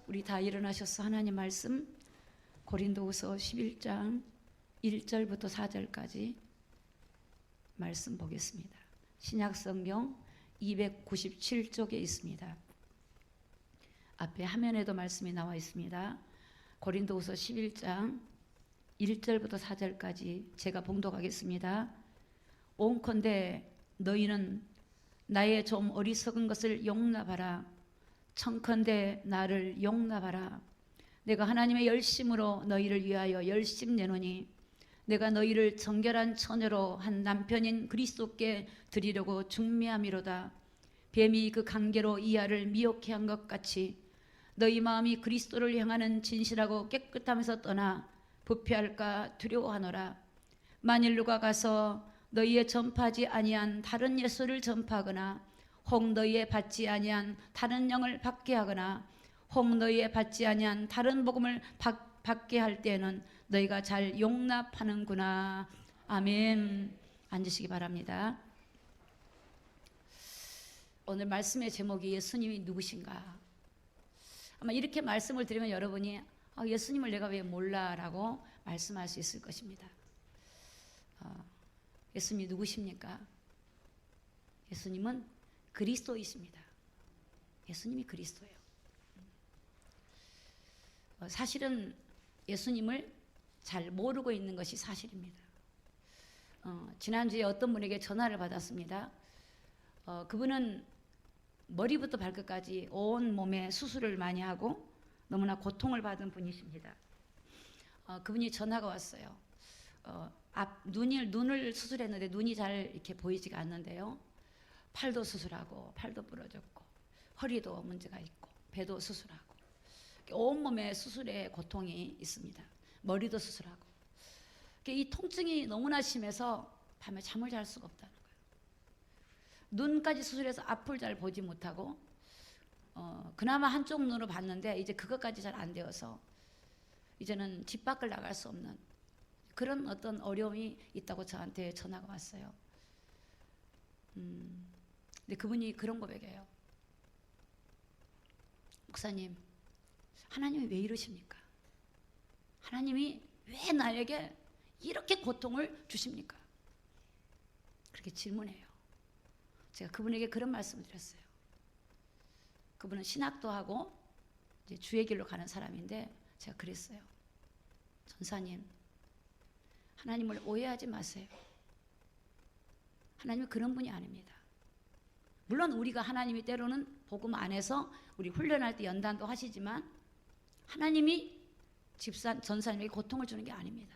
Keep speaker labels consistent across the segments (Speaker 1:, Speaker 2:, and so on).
Speaker 1: 우리 다 일어나셔서 하나님 말씀 고린도후서 11장 1절부터 4절까지 말씀 보겠습니다. 신약성경 297쪽에 있습니다. 앞에 화면에도 말씀이 나와 있습니다. 고린도후서 11장 1절부터 4절까지 제가 봉독하겠습니다. 온컨대 너희는 나의 좀 어리석은 것을 용납하라. 청컨대 나를 용납하라. 내가 하나님의 열심으로 너희를 위하여 열심 내노니 내가 너희를 정결한 처녀로 한 남편인 그리스도께 드리려고 중매함이로다. 뱀이 그 관계로 이하를 미혹해 한 것 같이 너희 마음이 그리스도를 향하는 진실하고 깨끗함에서 떠나 부패할까 두려워하노라. 만일 누가 가서 너희의 전파하지 아니한 다른 예수를 전파하거나 혹 너희의 받지 아니한 다른 영을 받게 하거나 혹 너희의 받지 아니한 다른 복음을 받게 할 때에는 너희가 잘 용납하는구나. 아멘. 앉으시기 바랍니다. 오늘 말씀의 제목이 예수님이 누구신가? 아마 이렇게 말씀을 드리면 여러분이 예수님을 내가 왜 몰라? 라고 말씀할 수 있을 것입니다. 예수님이 누구십니까? 예수님은 그리스도이십니다. 예수님이 그리스도예요. 사실은 예수님을 잘 모르고 있는 것이 사실입니다. 지난주에 어떤 분에게 전화를 받았습니다. 그분은 머리부터 발끝까지 온 몸에 수술을 많이 하고 너무나 고통을 받은 분이십니다. 그분이 전화가 왔어요. 눈을 수술했는데 눈이 잘 이렇게 보이지가 않는데요. 팔도 수술하고 팔도 부러졌고 허리도 문제가 있고 배도 수술하고 온몸에 수술의 고통이 있습니다. 머리도 수술하고 이 통증이 너무나 심해서 밤에 잠을 잘 수가 없다는 거예요. 눈까지 수술해서 앞을 잘 보지 못하고 그나마 한쪽 눈으로 봤는데 이제 그것까지 잘 안 되어서 이제는 집 밖을 나갈 수 없는 그런 어떤 어려움이 있다고 저한테 전화가 왔어요. 근데 그분이 그런 고백이에요. 목사님, 하나님이 왜 이러십니까? 하나님이 왜 나에게 이렇게 고통을 주십니까? 그렇게 질문해요. 제가 그분에게 그런 말씀을 드렸어요. 그분은 신학도 하고 이제 주의 길로 가는 사람인데 제가 그랬어요. 전사님, 하나님을 오해하지 마세요. 하나님은 그런 분이 아닙니다. 물론 우리가 하나님이 때로는 복음 안에서 우리 훈련할 때 연단도 하시지만 하나님이 전사님에게 고통을 주는 게 아닙니다.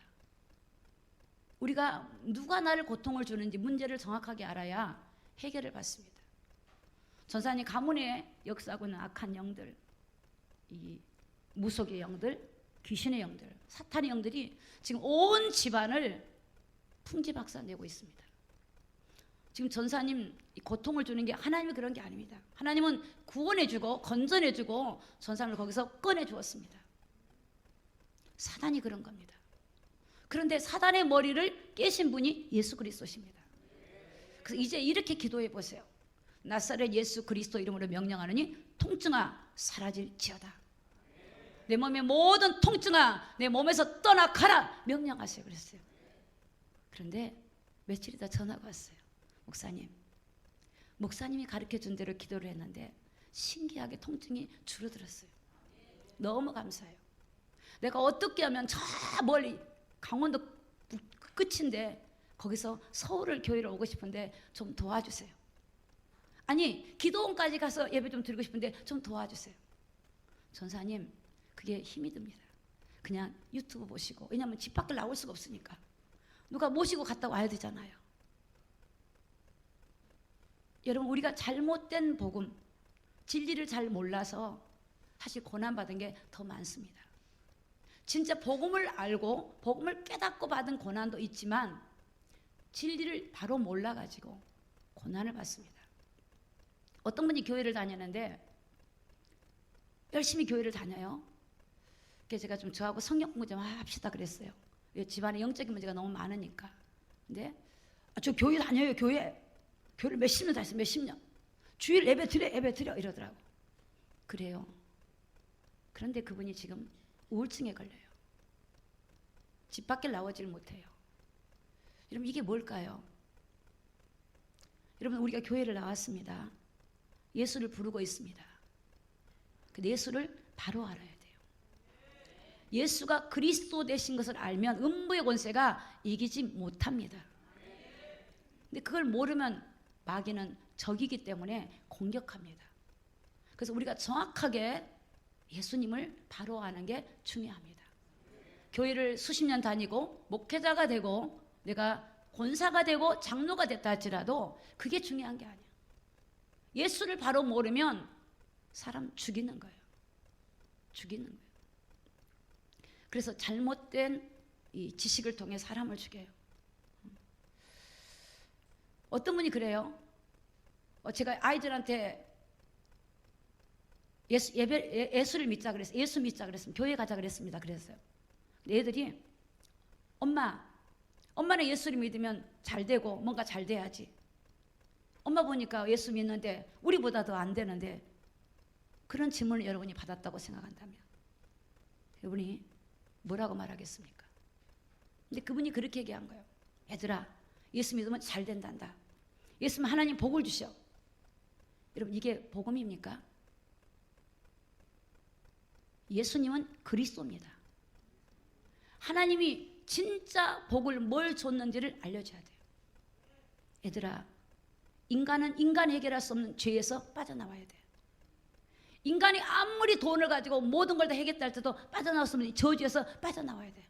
Speaker 1: 우리가 누가 나를 고통을 주는지 문제를 정확하게 알아야 해결을 받습니다. 전사님 가문에 역사하고 있는 악한 영들, 이 무속의 영들, 귀신의 영들, 사탄의 영들이 지금 온 집안을 풍지박산내고 있습니다. 지금 전사님 고통을 주는 게 하나님이 그런 게 아닙니다. 하나님은 구원해주고 건전해주고 전사님을 거기서 꺼내주었습니다. 사단이 그런 겁니다. 그런데 사단의 머리를 깨신 분이 예수 그리스도십니다. 그래서 이제 이렇게 기도해 보세요. 나사렛 예수 그리스도 이름으로 명령하느니 통증아 사라질지어다. 내 몸의 모든 통증아 내 몸에서 떠나가라 명령하세요 그랬어요. 그런데 며칠 있다 전화가 왔어요. 목사님이 가르쳐준 대로 기도를 했는데 신기하게 통증이 줄어들었어요. 너무 감사해요. 내가 어떻게 하면 저 멀리 강원도 끝인데 거기서 서울을 교회를 오고 싶은데 좀 도와주세요. 아니 기도원까지 가서 예배 좀 드리고 싶은데 좀 도와주세요. 전사님 그게 힘이 듭니다. 그냥 유튜브 보시고, 왜냐하면 집 밖을 나올 수가 없으니까 누가 모시고 갔다 와야 되잖아요. 여러분 우리가 잘못된 복음, 진리를 잘 몰라서 사실 고난받은 게 더 많습니다. 진짜 복음을 알고 복음을 깨닫고 받은 고난도 있지만 진리를 바로 몰라가지고 고난을 받습니다. 어떤 분이 교회를 다녔는데 열심히 교회를 다녀요. 그래서 제가 좀 저하고 성경 공부 좀 합시다 그랬어요. 집안에 영적인 문제가 너무 많으니까. 근데 저 교회 다녀요. 교회를 몇십 년 다녔어요. 몇십 년. 주일 예배 드려 이러더라고. 그래요. 그런데 그분이 지금 우울증에 걸려요. 집 밖에 나오질 못해요. 여러분, 이게 뭘까요? 여러분, 우리가 교회를 나왔습니다. 예수를 부르고 있습니다. 근데 예수를 바로 알아야 돼요. 예수가 그리스도 되신 것을 알면 음부의 권세가 이기지 못합니다. 근데 그걸 모르면 마귀는 적이기 때문에 공격합니다. 그래서 우리가 정확하게 예수님을 바로 아는 게 중요합니다. 교회를 수십 년 다니고 목회자가 되고 내가 권사가 되고 장로가 됐다 할지라도 그게 중요한 게 아니야. 예수를 바로 모르면 사람 죽이는 거예요. 죽이는 거예요. 그래서 잘못된 이 지식을 통해 사람을 죽여요. 어떤 분이 그래요. 제가 아이들한테 예수를 믿자 그랬어요. 예수 믿자 그랬으면 교회 가자 그랬습니다. 그랬어요. 애들이 엄마는 예수를 믿으면 잘 되고 뭔가 잘 돼야지. 엄마 보니까 예수 믿는데 우리보다 더 안 되는데, 그런 질문을 여러분이 받았다고 생각한다면 여러분이 뭐라고 말하겠습니까? 근데 그분이 그렇게 얘기한 거예요. 얘들아, 예수 믿으면 잘 된단다. 예수 믿으면 하나님 복을 주셔. 여러분, 이게 복음입니까? 예수님은 그리스도입니다. 하나님이 진짜 복을 뭘 줬는지를 알려줘야 돼요. 얘들아, 인간은 인간이 해결할 수 없는 죄에서 빠져나와야 돼요. 인간이 아무리 돈을 가지고 모든 걸 다 해결했다 할 때도 빠져나올 수 없는 저주에서 빠져나와야 돼요.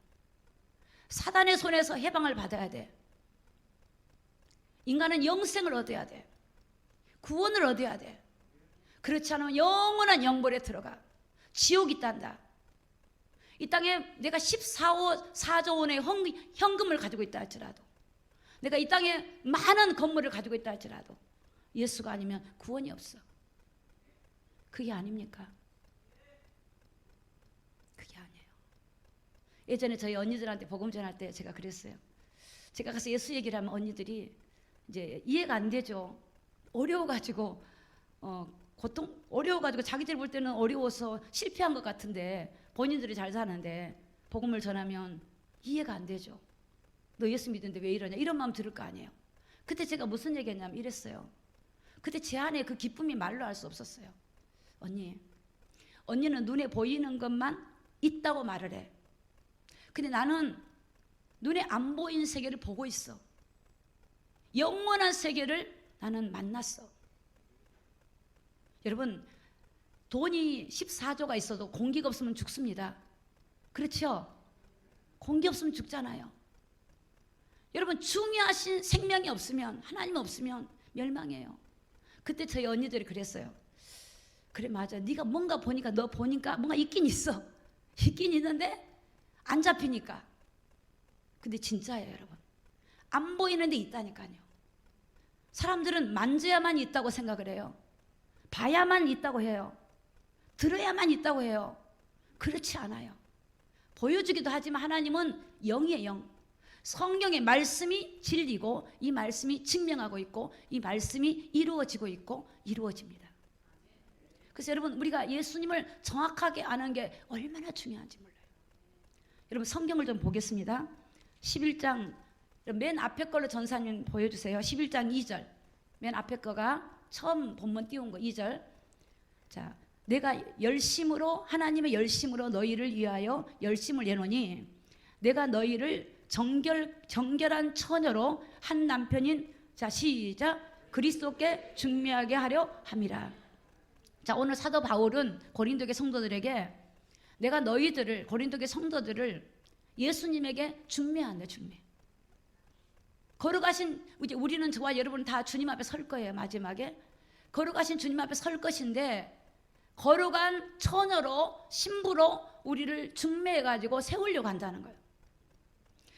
Speaker 1: 사단의 손에서 해방을 받아야 돼. 인간은 영생을 얻어야 돼. 구원을 얻어야 돼. 그렇지 않으면 영원한 영벌에 들어가. 지옥이 있단다. 이 땅에 내가 14조 원의 현금을 가지고 있다 할지라도, 내가 이 땅에 많은 건물을 가지고 있다 할지라도 예수가 아니면 구원이 없어. 그게 아닙니까? 그게 아니에요. 예전에 저희 언니들한테 복음 전할 때 제가 그랬어요. 제가 가서 예수 얘기를 하면 언니들이 이제 이해가 안 되죠. 어려워가지고 어려워가지고 자기들 볼 때는 어려워서 실패한 것 같은데 본인들이 잘 사는데 복음을 전하면 이해가 안 되죠. 너 예수 믿는데 왜 이러냐, 이런 마음 들을 거 아니에요. 그때 제가 무슨 얘기했냐면 이랬어요. 그때 제 안에 그 기쁨이 말로 할 수 없었어요. 언니는 눈에 보이는 것만 있다고 말을 해. 근데 나는 눈에 안 보이는 세계를 보고 있어. 영원한 세계를 나는 만났어. 여러분, 돈이 14조가 있어도 공기가 없으면 죽습니다. 그렇죠? 공기 없으면 죽잖아요. 여러분, 중요하신 생명이 없으면, 하나님 없으면 멸망해요. 그때 저희 언니들이 그랬어요. 그래, 맞아. 네가 뭔가 보니까, 너 보니까 뭔가 있긴 있어. 있긴 있는데 안 잡히니까. 근데 진짜예요, 여러분. 안 보이는데 있다니까요. 사람들은 만져야만 있다고 생각을 해요. 봐야만 있다고 해요. 들어야만 있다고 해요. 그렇지 않아요. 보여주기도 하지만 하나님은 영이에요, 영. 성경의 말씀이 진리고 이 말씀이 증명하고 있고 이 말씀이 이루어지고 있고 이루어집니다. 그래서 여러분, 우리가 예수님을 정확하게 아는 게 얼마나 중요한지 몰라요. 여러분, 성경을 좀 보겠습니다. 11장 맨 앞에 걸로 전사님 보여주세요. 11장 2절. 맨 앞에 거가 처음 본문 띄운 거 2절. 자, 내가 열심으로, 하나님의 열심으로 너희를 위하여 열심을 내노니 내가 너희를 정결한 처녀로 한 남편인, 자 시작, 그리스도께 중매하게 하려 함이라. 자, 오늘 사도 바울은 고린도교 성도들에게 내가 너희들을, 고린도교 성도들을 예수님에게 중매한다. 중매. 걸어가신, 이제 우리는, 저와 여러분 다 주님 앞에 설 거예요. 마지막에 걸어가신 주님 앞에 설 것인데, 걸어간 처녀로, 신부로 우리를 중매해가지고 세우려고 한다는 거예요.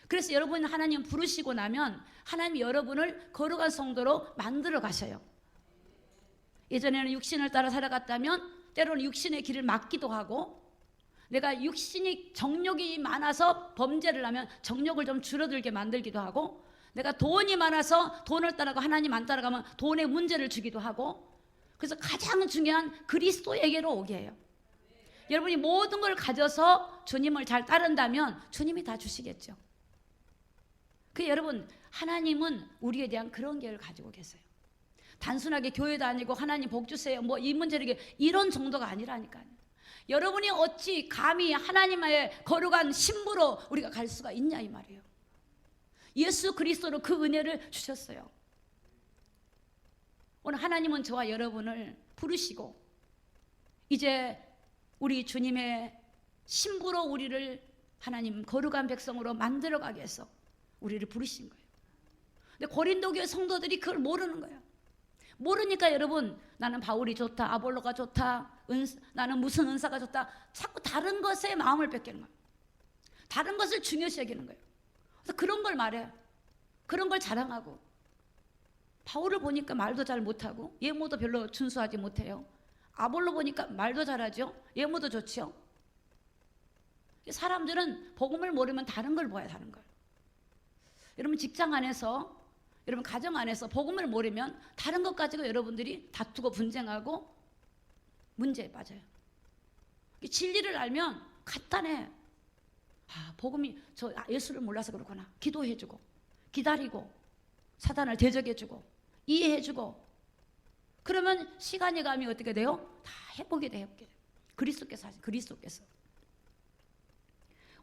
Speaker 1: 그래서 여러분, 하나님 부르시고 나면 하나님이 여러분을 거룩한 성도로 만들어 가셔요. 예전에는 육신을 따라 살아갔다면 때로는 육신의 길을 막기도 하고, 내가 육신이 정욕이 많아서 범죄를 하면 정욕을 좀 줄어들게 만들기도 하고, 내가 돈이 많아서 돈을 따라가고 하나님 안 따라가면 돈에 문제를 주기도 하고, 그래서 가장 중요한 그리스도에게로 오게 해요. 여러분이 모든 걸 가져서 주님을 잘 따른다면 주님이 다 주시겠죠. 그 여러분, 하나님은 우리에 대한 그런 계획을 가지고 계세요. 단순하게 교회 다니고 하나님 복 주세요 뭐 이 문제를 이런 정도가 아니라니까요. 여러분이 어찌 감히 하나님의 거룩한 신부로 우리가 갈 수가 있냐 이 말이에요. 예수 그리스도로 그 은혜를 주셨어요. 오늘 하나님은 저와 여러분을 부르시고 이제 우리 주님의 신부로 우리를 하나님 거룩한 백성으로 만들어가기 위해서 우리를 부르신 거예요. 근데 고린도 교회 성도들이 그걸 모르는 거예요. 모르니까 여러분, 나는 바울이 좋다, 아볼로가 좋다, 나는 무슨 은사가 좋다, 자꾸 다른 것에 마음을 뺏기는 거예요. 다른 것을 중요시 여기는 거예요. 그래서 그런 걸 말해요. 그런 걸 자랑하고, 바울을 보니까 말도 잘 못하고 예모도 별로 준수하지 못해요. 아볼로 보니까 말도 잘하죠. 예모도 좋죠. 사람들은 복음을 모르면 다른 걸 보아요. 다른 걸. 여러분 직장 안에서, 여러분 가정 안에서 복음을 모르면 다른 것 가지고 여러분들이 다투고 분쟁하고 문제에 빠져요. 진리를 알면 간단해. 복음이 예수를 몰라서 그렇구나. 기도해주고 기다리고 사단을 대적해주고 이해해주고 그러면 시간이 가면 어떻게 돼요? 다 회복이 돼요. 그리스도께서 하신 그리스도께서.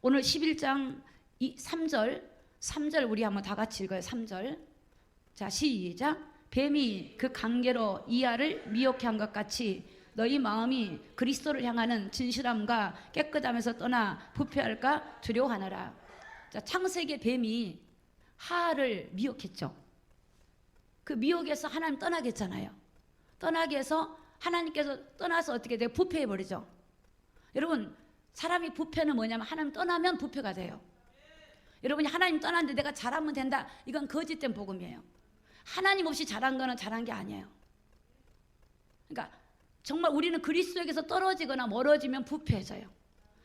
Speaker 1: 오늘 11장 3절 우리 한번 다 같이 읽어요. 3절. 자, 시작. 뱀이 그 관계로 이하를 미혹해 한 것 같이 너희 마음이 그리스도를 향하는 진실함과 깨끗함에서 떠나 부패할까 두려워하느라. 자, 창세기의 뱀이 하하를 미혹했죠. 그 미혹에서 하나님 떠나게 했잖아요. 떠나게 해서 하나님께서 떠나서 어떻게 돼요? 부패해버리죠. 여러분, 사람이 부패는 뭐냐면 하나님 떠나면 부패가 돼요. 여러분이 하나님 떠났는데 내가 잘하면 된다, 이건 거짓된 복음이에요. 하나님 없이 잘한 거는 잘한 게 아니에요. 그러니까 정말 우리는 그리스도에게서 떨어지거나 멀어지면 부패해져요.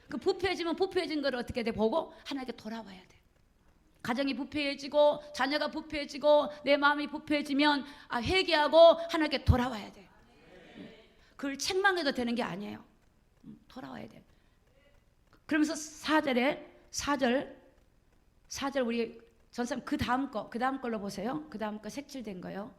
Speaker 1: 그 부패해지면 부패해진 걸 어떻게 돼? 보고 하나님께 돌아와야 돼. 가정이 부패해지고 자녀가 부패해지고 내 마음이 부패해지면 회개하고 하나님께 돌아와야 돼. 그걸 책망해도 되는 게 아니에요. 돌아와야 돼. 그러면서 4절 우리 전사님 그 다음 걸로 보세요. 그 다음 거 색칠된 거요.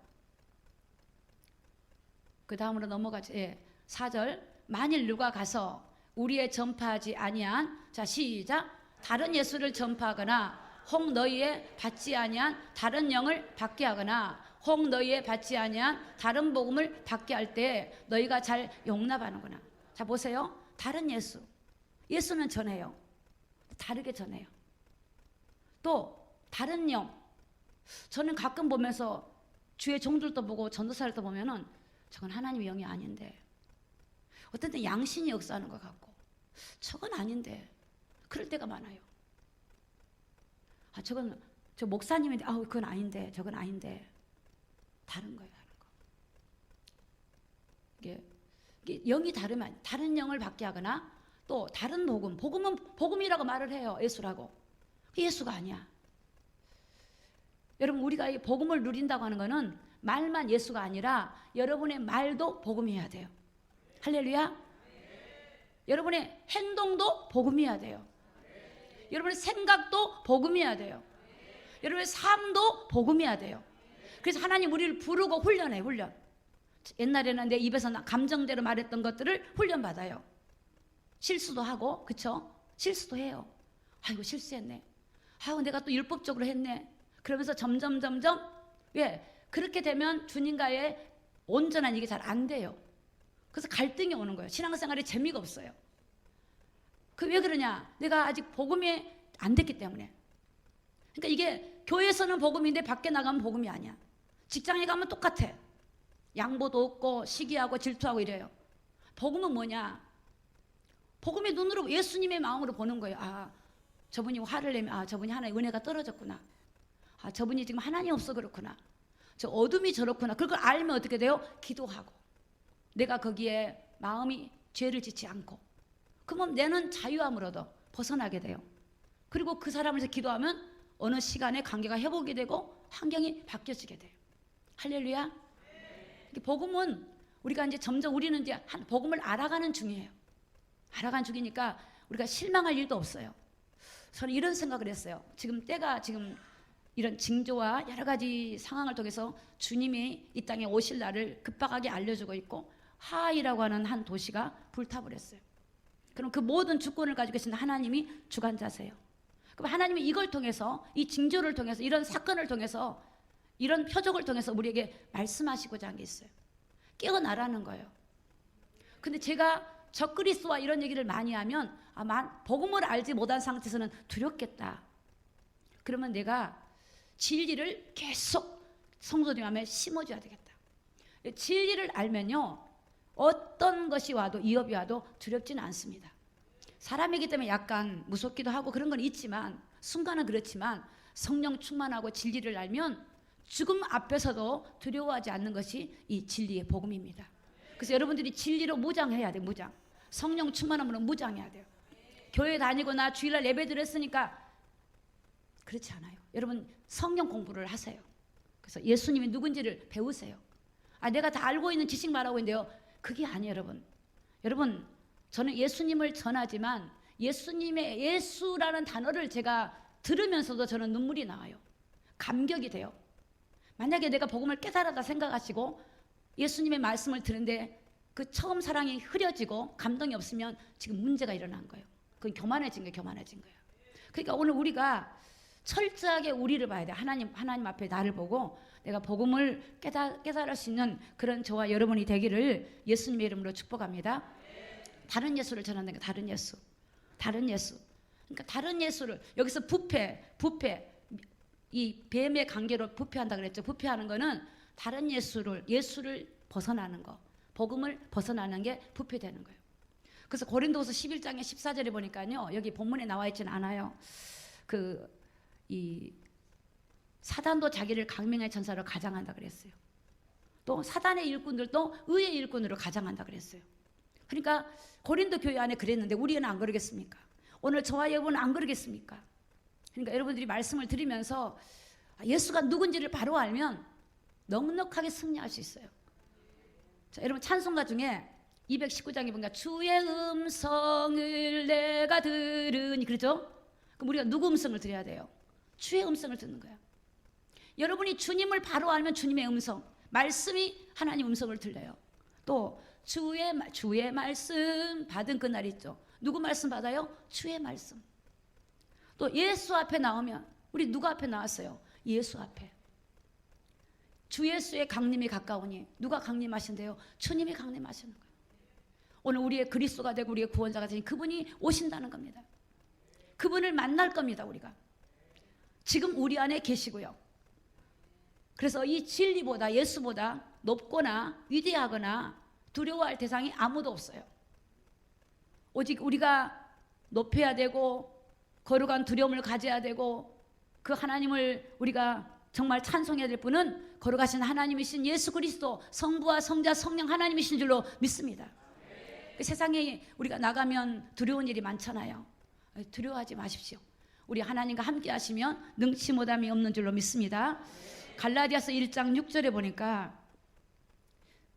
Speaker 1: 그 다음으로 넘어가죠. 예. 4절. 만일 누가 가서 우리의 전파하지 아니한, 자 시작. 다른 예수를 전파하거나 혹 너희의 받지 아니한 다른 영을 받게 하거나 혹 너희의 받지 아니한 다른 복음을 받게 할 때 너희가 잘 용납하는구나. 자 보세요. 다른 예수는 전해요. 다르게 전해요. 또 다른 영. 저는 가끔 보면서 주의 종들도 보고 전도사들도 보면은 저건 하나님의 영이 아닌데, 어떤 때 양신이 역사하는 것 같고 저건 아닌데, 그럴 때가 많아요. 저 목사님인데 그건 아닌데, 저건 아닌데. 다른 거예요. 다른 거. 이게 영이 다르면 다른 영을 받게 하거나 또 다른 복음은 복음이라고 말을 해요. 예수라고. 예수가 아니야. 여러분, 우리가 이 복음을 누린다고 하는 거는 말만 예수가 아니라 여러분의 말도 복음이어야 돼요. 할렐루야. 여러분의 행동도 복음이어야 돼요. 여러분의 생각도 복음이어야 돼요. 여러분의 삶도 복음이어야 돼요. 그래서 하나님 우리를 부르고 훈련해. 훈련. 옛날에는 내 입에서 감정대로 말했던 것들을 훈련받아요. 실수도 하고, 그쵸? 실수도 해요. 아이고 실수했네. 아이고 내가 또 율법적으로 했네. 그러면서 점점 왜? 그렇게 되면 주님과의 온전한 이게 잘 안 돼요. 그래서 갈등이 오는 거예요. 신앙생활에 재미가 없어요. 그 왜 그러냐? 내가 아직 복음이 안 됐기 때문에. 그러니까 이게 교회에서는 복음인데 밖에 나가면 복음이 아니야. 직장에 가면 똑같아. 양보도 없고 시기하고 질투하고 이래요. 복음은 뭐냐? 복음의 눈으로 예수님의 마음으로 보는 거예요. 저분이 화를 내면 저분이 하나님의 은혜가 떨어졌구나. 저분이 지금 하나님 없어 그렇구나. 저 어둠이 저렇구나. 그걸 알면 어떻게 돼요? 기도하고 내가 거기에 마음이 죄를 짓지 않고, 그러면 내는 자유함으로도 벗어나게 돼요. 그리고 그 사람을 위해서 기도하면 어느 시간에 관계가 회복이 되고 환경이 바뀌어지게 돼요. 할렐루야. 복음은 우리가 이제 점점 우리는 이제 복음을 알아가는 중이에요. 하나가 죽이니까 우리가 실망할 일도 없어요. 저는 이런 생각을 했어요. 지금 때가 지금 이런 징조와 여러 가지 상황을 통해서 주님이 이 땅에 오실 날을 급박하게 알려주고 있고, 하하이라고 하는 한 도시가 불타버렸어요. 그럼 그 모든 주권을 가지고 계신 하나님이 주관자세요. 그럼 하나님이 이걸 통해서, 이 징조를 통해서, 이런 사건을 통해서, 이런 표적을 통해서 우리에게 말씀하시고자 한 게 있어요. 깨어나라는 거예요. 근데 제가 적그리스도와 이런 얘기를 많이 하면 복음을 알지 못한 상태에서는 두렵겠다. 그러면 내가 진리를 계속 성도님 안에 심어줘야 되겠다. 진리를 알면요, 어떤 것이 와도, 위협이 와도 두렵지는 않습니다. 사람이기 때문에 약간 무섭기도 하고 그런 건 있지만, 순간은 그렇지만 성령 충만하고 진리를 알면 죽음 앞에서도 두려워하지 않는 것이 이 진리의 복음입니다. 그래서 여러분들이 진리로 무장해야 돼요. 무장. 성령 충만함으로 무장해야 돼요. 교회 다니거나 주일날 예배 드렸으니까 그렇지 않아요. 여러분 성령 공부를 하세요. 그래서 예수님이 누군지를 배우세요. 내가 다 알고 있는 지식 말하고 있는데요, 그게 아니에요. 여러분 저는 예수님을 전하지만 예수님의 예수라는 단어를 제가 들으면서도 저는 눈물이 나와요. 감격이 돼요. 만약에 내가 복음을 깨달았다 생각하시고 예수님의 말씀을 듣는데 그 처음 사랑이 흐려지고 감동이 없으면 지금 문제가 일어난 거예요. 그건 교만해진 거예요. 그러니까 오늘 우리가 철저하게 우리를 봐야 돼. 하나님 앞에 나를 보고 내가 복음을 깨달을 수 있는 그런 저와 여러분이 되기를 예수님의 이름으로 축복합니다. 다른 예수를 전한다는 게 다른 예수. 그러니까 다른 예수를, 여기서 부패, 이 뱀의 관계로 부패한다 그랬죠. 부패하는 거는 다른 예수를 벗어나는 거, 복음을 벗어나는 게 부패되는 거예요. 그래서 고린도후서 11장의 14절에 보니까요, 여기 본문에 나와 있지는 않아요. 이 사단도 자기를 강명의 천사로 가장한다 그랬어요. 또 사단의 일꾼들도 의의 일꾼으로 가장한다 그랬어요. 그러니까 고린도 교회 안에 그랬는데 우리는 안 그러겠습니까? 오늘 저와 여러분은 안 그러겠습니까? 그러니까 여러분들이 말씀을 들으면서 예수가 누군지를 바로 알면 넉넉하게 승리할 수 있어요. 자, 여러분 찬송가 중에 219장에 보니까 주의 음성을 내가 들으니, 그렇죠? 그럼 우리가 누구 음성을 들어야 돼요? 주의 음성을 듣는 거야. 여러분이 주님을 바로 알면 주님의 음성, 말씀이 하나님 음성을 들려요. 또 주의 말씀 받은 그날 있죠. 누구 말씀 받아요? 주의 말씀. 또 예수 앞에 나오면, 우리 누구 앞에 나왔어요? 예수 앞에. 주 예수의 강림이 가까우니, 누가 강림하신대요? 주님이 강림하시는 거예요. 오늘 우리의 그리스도가 되고 우리의 구원자가 되니 그분이 오신다는 겁니다. 그분을 만날 겁니다. 우리가 지금 우리 안에 계시고요. 그래서 이 진리보다, 예수보다 높거나 위대하거나 두려워할 대상이 아무도 없어요. 오직 우리가 높여야 되고 거룩한 두려움을 가져야 되고 그 하나님을 우리가 정말 찬송해야 될 분은 거룩하신 하나님이신 예수 그리스도, 성부와 성자 성령 하나님이신 줄로 믿습니다. 그 세상에 우리가 나가면 두려운 일이 많잖아요. 두려워하지 마십시오. 우리 하나님과 함께 하시면 능치 못함이 없는 줄로 믿습니다. 갈라디아서 1장 6절에 보니까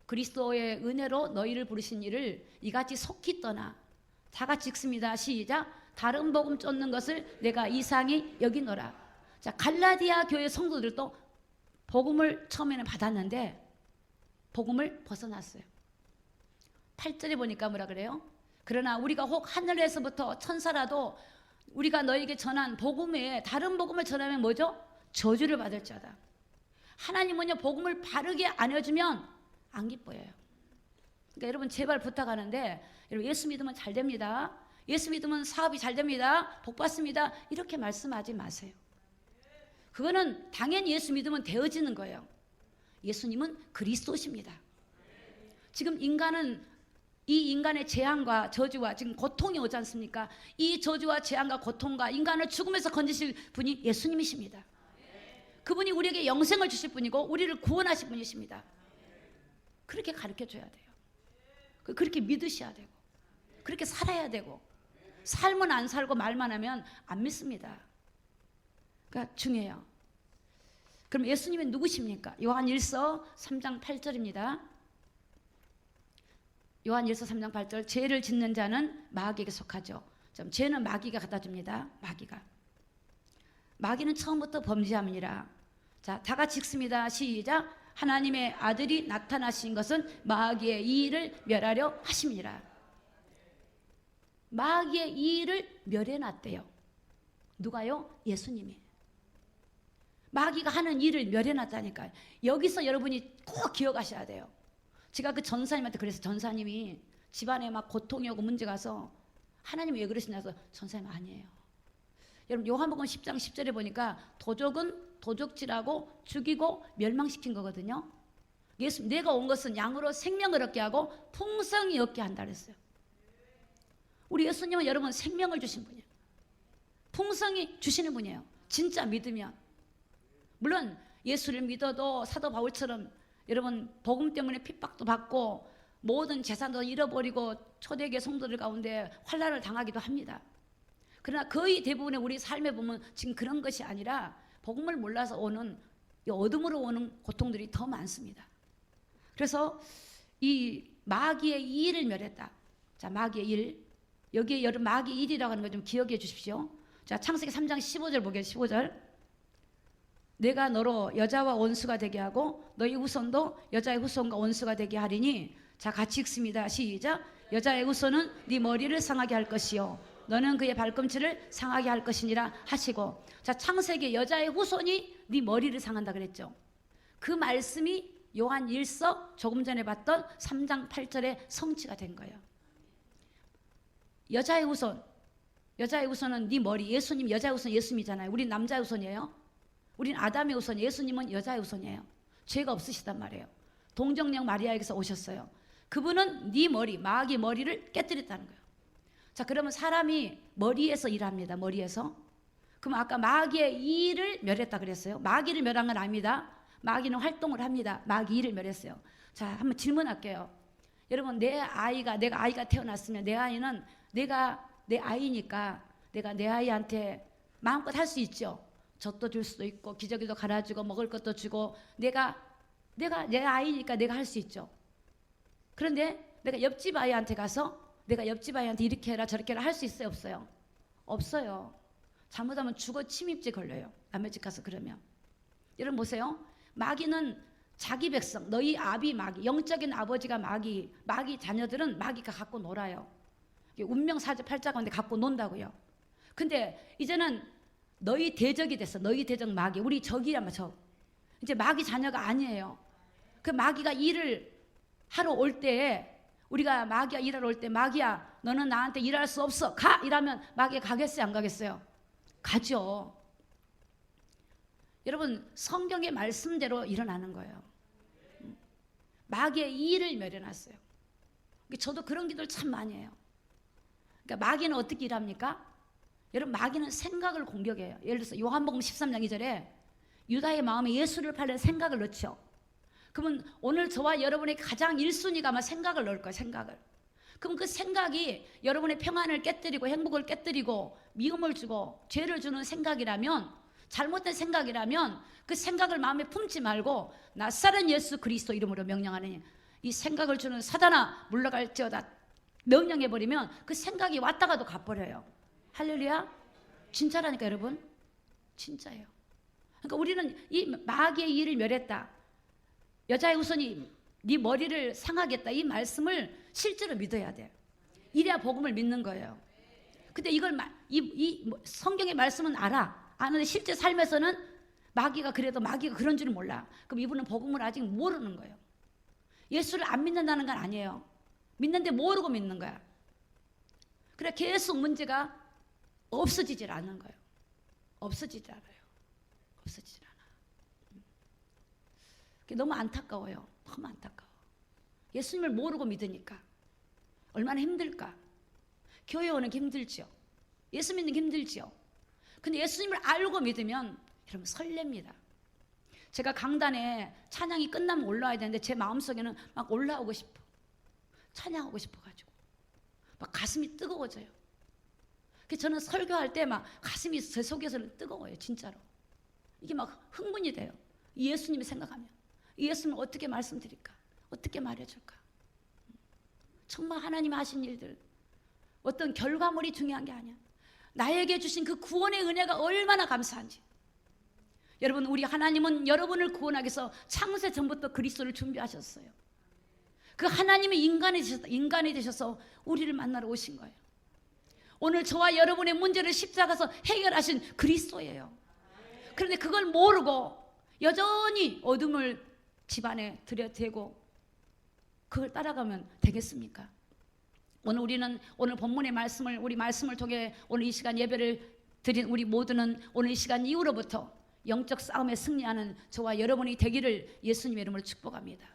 Speaker 1: 그리스도의 은혜로 너희를 부르신 이를 이같이 속히 떠나, 다 같이 읽습니다. 시작. 다른 복음 쫓는 것을 내가 이상히 여기노라. 자, 갈라디아 교회 성도들도 복음을 처음에는 받았는데 복음을 벗어났어요. 8절에 보니까 뭐라 그래요? 그러나 우리가 혹 하늘에서부터 천사라도 우리가 너에게 전한 복음에 다른 복음을 전하면 뭐죠? 저주를 받을 자다. 하나님은요, 복음을 바르게 안 해주면 안 기뻐해요. 그러니까 여러분 제발 부탁하는데, 여러분 예수 믿으면 잘 됩니다. 예수 믿으면 사업이 잘 됩니다. 복 받습니다. 이렇게 말씀하지 마세요. 그거는 당연히 예수 믿으면 되어지는 거예요. 예수님은 그리스도십니다. 지금 인간은 이 인간의 재앙과 저주와 지금 고통이 오지 않습니까? 이 저주와 재앙과 고통과 인간을 죽음에서 건지실 분이 예수님이십니다. 그분이 우리에게 영생을 주실 분이고 우리를 구원하실 분이십니다. 그렇게 가르쳐줘야 돼요. 그렇게 믿으셔야 되고 그렇게 살아야 되고, 삶은 안 살고 말만 하면 안 믿습니다. 그러니까 중요해요. 그럼 예수님은 누구십니까? 요한 1서 3장 8절입니다. 요한일서 3장 8절 죄를 짓는 자는 마귀에게 속하죠. 죄는 마귀가 갖다 줍니다. 마귀는 처음부터 범죄함이니라. 자, 다 같이 읽습니다. 시작. 하나님의 아들이 나타나신 것은 마귀의 이 일을 멸하려 하심이니라. 마귀의 이 일을 멸해놨대요. 누가요? 예수님이. 마귀가 하는 일을 멸해놨다니까요. 여기서 여러분이 꼭 기억하셔야 돼요. 제가 그 전사님한테 그래서 전사님이 집안에 막 고통이 오고 문제가 와서 하나님이 왜 그러시냐서 전사님 아니에요. 여러분 요한복음 10장 10절에 보니까 도적은 도적질하고 죽이고 멸망시킨 거거든요. 예수 내가 온 것은 양으로 생명을 얻게 하고 풍성히 얻게 한다 그랬어요. 우리 예수님은 여러분 생명을 주신 분이에요. 풍성히 주시는 분이에요. 진짜 믿으면. 물론 예수를 믿어도 사도 바울처럼 여러분 복음 때문에 핍박도 받고 모든 재산도 잃어버리고 초대교회 성도들 가운데 환난을 당하기도 합니다. 그러나 거의 대부분의 우리 삶에 보면 지금 그런 것이 아니라 복음을 몰라서 오는 이 어둠으로 오는 고통들이 더 많습니다. 그래서 이 마귀의 이 일을 멸했다. 자, 마귀의 일. 여기에 여러분 마귀의 일이라고 하는 거 좀 기억해 주십시오. 자, 창세기 3장 15절 보겠습니다. 15절. 내가 너로 여자와 원수가 되게 하고 너희 후손도 여자의 후손과 원수가 되게 하리니. 자, 같이 읽습니다. 시작. 여자의 후손은 네 머리를 상하게 할 것이요 너는 그의 발꿈치를 상하게 할 것이니라 하시고. 자, 창세기 여자의 후손이 네 머리를 상한다 그랬죠. 그 말씀이 요한 1서 조금 전에 봤던 3장 8절에 성취가 된 거예요. 여자의 후손은 네 머리. 예수님 여자의 후손 예수님이잖아요. 우린 남자의 후손이에요. 우린 아담의 후손, 예수님은 여자의 후손이에요. 죄가 없으시단 말이에요. 동정녀 마리아에게서 오셨어요. 그분은 네 머리, 마귀 머리를 깨뜨렸다는 거예요. 자, 그러면 사람이 머리에서 일합니다. 머리에서. 그럼 아까 마귀의 일을 멸했다 그랬어요. 마귀를 멸한 건 아닙니다. 마귀는 활동을 합니다. 마귀 일을 멸했어요. 자, 한번 질문할게요. 여러분, 내가 아이가 태어났으면 내 아이는 내가 내 아이니까 내가 내 아이한테 마음껏 할 수 있죠. 젖도 줄 수도 있고 기저귀도 갈아주고 먹을 것도 주고 내가 내 아이니까 내가 할 수 있죠. 그런데 내가 옆집 아이한테 가서 내가 옆집 아이한테 이렇게 해라 저렇게 해라 할 수 있어요? 없어요? 없어요. 잘못하면 죽어 침입죄 걸려요. 남의 집 가서 그러면. 여러분 보세요. 마귀는 자기 백성, 너희 아비 마귀, 영적인 아버지가 마귀 자녀들은 마귀가 갖고 놀아요. 운명 사제 팔자 가운데 갖고 논다고요. 근데 이제는 너희 대적이 됐어. 너희 대적 마귀. 우리 적이란 적. 이제 마귀 자녀가 아니에요. 그 마귀가 일을 하러 올 때에 우리가 마귀가 일하러 올 때 마귀야 너는 나한테 일할 수 없어. 가! 이러면 마귀가 가겠어요? 안 가겠어요? 가죠. 여러분 성경의 말씀대로 일어나는 거예요. 마귀의 이 일을 멸해놨어요. 저도 그런 기도를 참 많이 해요. 그러니까 마귀는 어떻게 일합니까? 여러분 마귀는 생각을 공격해요. 예를 들어서 요한복음 13장 2절에 유다의 마음에 예수를 팔는 생각을 넣죠. 그러면 오늘 저와 여러분의 가장 1순위가 아마 생각을 넣을 거예요. 생각을. 그럼 그 생각이 여러분의 평안을 깨뜨리고 행복을 깨뜨리고 미움을 주고 죄를 주는 생각이라면, 잘못된 생각이라면 그 생각을 마음에 품지 말고 나사렛 예수 그리스도 이름으로 명령하느니 이 생각을 주는 사단아 물러갈지어다 명령해버리면 그 생각이 왔다가도 가버려요. 할렐루야. 진짜라니까 여러분. 진짜예요. 그러니까 우리는 이 마귀의 일을 멸했다. 여자의 후손이 네 머리를 상하겠다. 이 말씀을 실제로 믿어야 돼. 이래야 복음을 믿는 거예요. 근데 이걸 이 성경의 말씀은 아는데 실제 삶에서는 마귀가 그래도 마귀가 그런 줄은 몰라. 그럼 이분은 복음을 아직 모르는 거예요. 예수를 안 믿는다는 건 아니에요. 믿는데 모르고 믿는 거야. 그래 계속 문제가 없어지질 않는 거예요. 없어지질 않아요. 없어지질 않아. 그게 너무 안타까워요. 너무 안타까워. 예수님을 모르고 믿으니까 얼마나 힘들까. 교회 오는 게 힘들지요. 예수 믿는 게 힘들지요. 근데 예수님을 알고 믿으면 여러분 설렙니다. 제가 강단에 찬양이 끝나면 올라와야 되는데 제 마음속에는 막 올라오고 싶어. 찬양하고 싶어가지고 막 가슴이 뜨거워져요. 그래서 저는 설교할 때 막 가슴이 제 속에서는 뜨거워요. 진짜로. 이게 막 흥분이 돼요. 이 예수님을 생각하면. 이 예수님을 어떻게 말씀드릴까? 어떻게 말해줄까? 정말 하나님이 하신 일들, 어떤 결과물이 중요한 게 아니야. 나에게 주신 그 구원의 은혜가 얼마나 감사한지. 여러분, 우리 하나님은 여러분을 구원하기 위해서 창세 전부터 그리스도를 준비하셨어요. 그 하나님이 인간이 되셔서 우리를 만나러 오신 거예요. 오늘 저와 여러분의 문제를 십자가에서 해결하신 그리스도예요. 그런데 그걸 모르고 여전히 어둠을 집안에 들여대고 그걸 따라가면 되겠습니까? 오늘 우리는 오늘 본문의 말씀을, 우리 말씀을 통해 오늘 이 시간 예배를 드린 우리 모두는 오늘 이 시간 이후로부터 영적 싸움에 승리하는 저와 여러분이 되기를 예수님의 이름으로 축복합니다.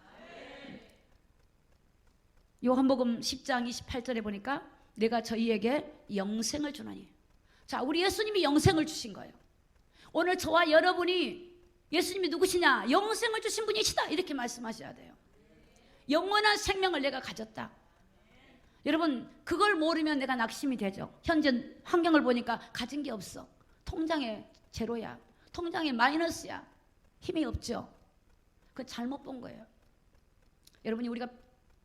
Speaker 1: 요한복음 10장 28절에 보니까 내가 저희에게 영생을 주나니. 자, 우리 예수님이 영생을 주신 거예요. 오늘 저와 여러분이 예수님이 누구시냐? 영생을 주신 분이시다, 이렇게 말씀하셔야 돼요. 영원한 생명을 내가 가졌다. 여러분, 그걸 모르면 내가 낙심이 되죠. 현재 환경을 보니까 가진 게 없어. 통장에 제로야, 통장에 마이너스야, 힘이 없죠. 그건 잘못 본 거예요. 여러분이 우리가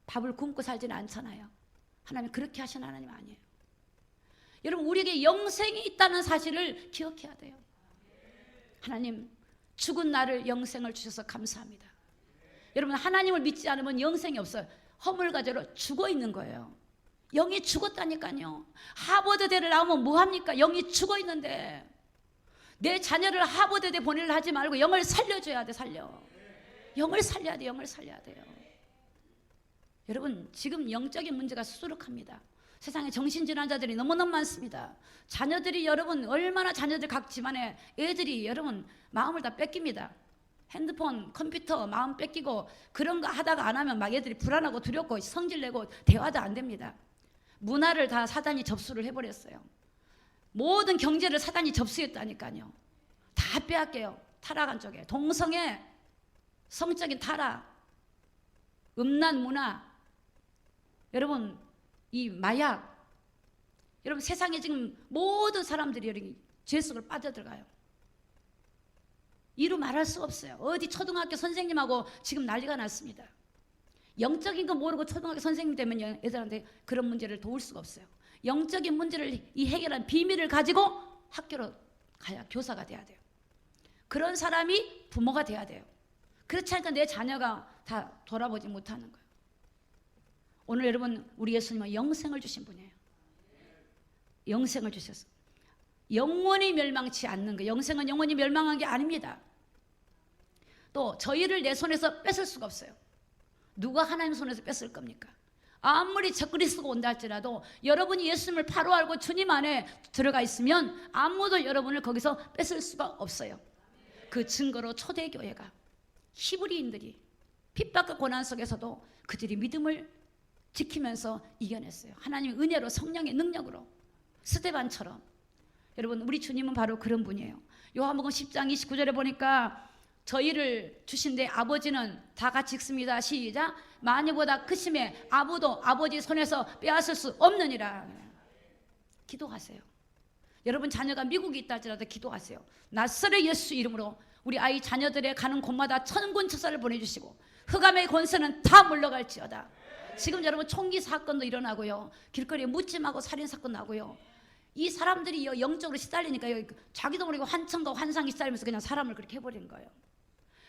Speaker 1: 밥을 굶고 살지는 않잖아요. 하나님 그렇게 하신 하나님 아니에요. 여러분, 우리에게 영생이 있다는 사실을 기억해야 돼요. 하나님, 죽은 나를 영생을 주셔서 감사합니다. 여러분, 하나님을 믿지 않으면 영생이 없어요. 허물과제로 죽어 있는 거예요. 영이 죽었다니까요. 하버드대를 나오면 뭐합니까? 영이 죽어 있는데 내 자녀를 하버드대 보내려 하지 말고 영을 살려줘야 돼. 영을 살려야 돼. 영을 살려야 돼요. 여러분, 지금 영적인 문제가 수두룩합니다. 세상에 정신질환자들이 너무너무 많습니다. 자녀들이, 여러분, 얼마나 자녀들 각 집안에 애들이 여러분 마음을 다 뺏깁니다. 핸드폰, 컴퓨터 마음 뺏기고 그런 거 하다가 안 하면 막 애들이 불안하고 두렵고 성질내고 대화도 안 됩니다. 문화를 다 사단이 접수를 해버렸어요. 모든 경제를 사단이 접수했다니까요. 다 빼앗겨요. 타락한 쪽에. 동성애, 성적인 타락, 음란 문화, 여러분 이 마약, 여러분 세상에 지금 모든 사람들이 여기 죄 속을 빠져들어가요. 이루 말할 수 없어요. 어디 초등학교 선생님하고 지금 난리가 났습니다. 영적인 거 모르고 초등학교 선생님 되면 애들한테 그런 문제를 도울 수가 없어요. 영적인 문제를 이 해결한 비밀을 가지고 학교로 가야 교사가 돼야 돼요. 그런 사람이 부모가 돼야 돼요. 그렇지 않으니까 내 자녀가 다 돌아보지 못하는 거예요. 오늘 여러분, 우리 예수님은 영생을 주신 분이에요. 영생을 주셔서 영원히 멸망치 않는 거. 영생은 영원히 멸망한 게 아닙니다. 또 저희를 내 손에서 뺏을 수가 없어요. 누가 하나님 손에서 뺏을 겁니까? 아무리 적그리스도가 온다 할지라도 여러분이 예수님을 바로 알고 주님 안에 들어가 있으면 아무도 여러분을 거기서 뺏을 수가 없어요. 그 증거로 초대교회가 히브리인들이 핍박과 고난 속에서도 그들이 믿음을 지키면서 이겨냈어요. 하나님의 은혜로, 성령의 능력으로, 스데반처럼. 여러분, 우리 주님은 바로 그런 분이에요. 요한복음 10장 29절에 보니까 저희를 주신 데 아버지는 다 같이 읽습니다. 시작. 만유보다 크심에 아무도 아버지 손에서 빼앗을 수 없느니라. 기도하세요. 여러분 자녀가 미국에 있다 할지라도 기도하세요. 나사렛 예수 이름으로 우리 아이 자녀들의 가는 곳마다 천군천사를 보내주시고 흑암의 권세는 다 물러갈지어다. 지금 여러분 총기 사건도 일어나고요. 길거리에 묻짐하고 살인사건 나고요. 이 사람들이 영적으로 시달리니까 자기도 모르게 환청과 환상이 시달리면서 그냥 사람을 그렇게 해버리는 거예요.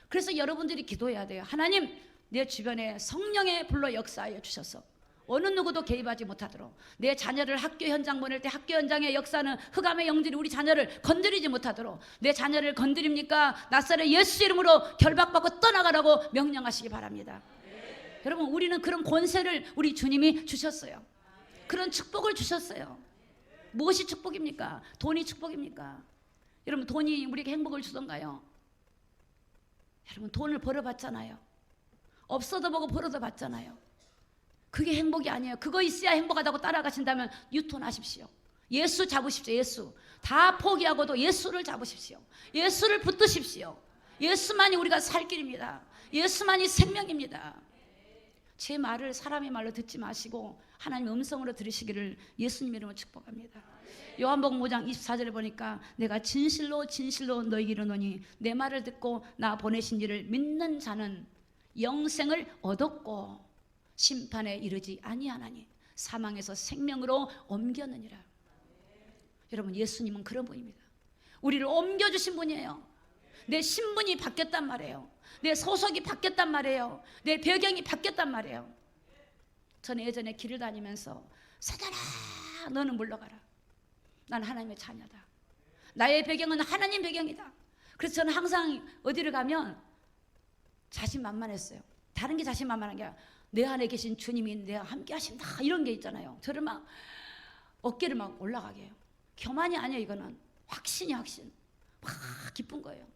Speaker 1: 그래서 여러분들이 기도해야 돼요. 하나님, 내 주변에 성령의 불로 역사하여 주셔서 어느 누구도 개입하지 못하도록, 내 자녀를 학교 현장 보낼 때 학교 현장의 역사는 흑암의 영들이 우리 자녀를 건드리지 못하도록, 내 자녀를 건드립니까? 나사렛 예수 이름으로 결박받고 떠나가라고 명령하시기 바랍니다. 여러분, 우리는 그런 권세를 우리 주님이 주셨어요. 그런 축복을 주셨어요. 무엇이 축복입니까? 돈이 축복입니까? 여러분, 돈이 우리에게 행복을 주던가요? 여러분, 돈을 벌어봤잖아요. 없어도 보고 벌어도 봤잖아요. 그게 행복이 아니에요. 그거 있어야 행복하다고 따라가신다면 유턴하십시오. 예수 잡으십시오. 예수. 다 포기하고도 예수를 잡으십시오. 예수를 붙드십시오. 예수만이 우리가 살 길입니다. 예수만이 생명입니다. 제 말을 사람의 말로 듣지 마시고 하나님의 음성으로 들으시기를 예수님의 이름으로 축복합니다. 요한복음 5장 24절에 보니까 내가 진실로 진실로 너희에게 이르노니 내 말을 듣고 나 보내신 이를 믿는 자는 영생을 얻었고 심판에 이르지 아니하나니 사망에서 생명으로 옮겼느니라. 여러분, 예수님은 그런 분입니다. 우리를 옮겨주신 분이에요. 내 신분이 바뀌었단 말이에요. 내 소속이 바뀌었단 말이에요. 내 배경이 바뀌었단 말이에요. 저는 예전에 길을 다니면서 사단아 너는 물러가라. 난 하나님의 자녀다. 나의 배경은 하나님 배경이다. 그래서 저는 항상 어디를 가면 자신만만했어요. 다른 게 자신만만한 게 아니라 내 안에 계신 주님이 내가 함께 하신다 이런 게 있잖아요. 저를 막 어깨를 막 올라가게 해요. 교만이 아니에요. 이거는 확신이 확신. 막 기쁜 거예요.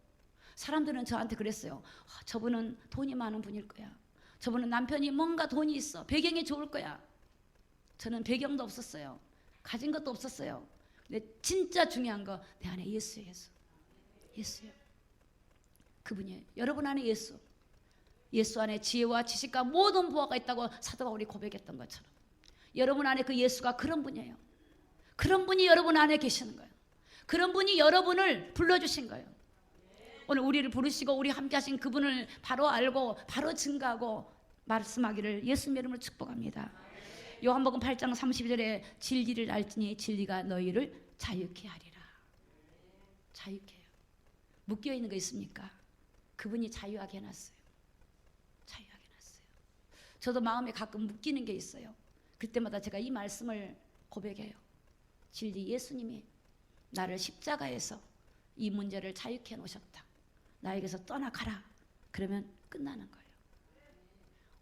Speaker 1: 사람들은 저한테 그랬어요. 저분은 돈이 많은 분일 거야. 저분은 남편이 뭔가 돈이 있어. 배경이 좋을 거야. 저는 배경도 없었어요. 가진 것도 없었어요. 근데 진짜 중요한 거 내 안에 예수예요. 예수. 예수요. 그분이에요. 여러분 안에 예수. 예수 안에 지혜와 지식과 모든 보화가 있다고 사도 바울이 고백했던 것처럼 여러분 안에 그 예수가 그런 분이에요. 그런 분이 여러분 안에 계시는 거예요. 그런 분이 여러분을 불러주신 거예요. 오늘 우리를 부르시고 우리 함께 하신 그분을 바로 알고 바로 증거하고 말씀하기를 예수님 이름으로 축복합니다. 요한복음 8장 32절에 진리를 알지니 진리가 너희를 자유케 하리라. 자유케 해요. 묶여있는 거 있습니까? 그분이 자유하게 해놨어요. 자유하게 해놨어요. 저도 마음에 가끔 묶이는 게 있어요. 그때마다 제가 이 말씀을 고백해요. 진리 예수님이 나를 십자가에서 이 문제를 자유케 해놓으셨다. 나에게서 떠나가라. 그러면 끝나는 거예요.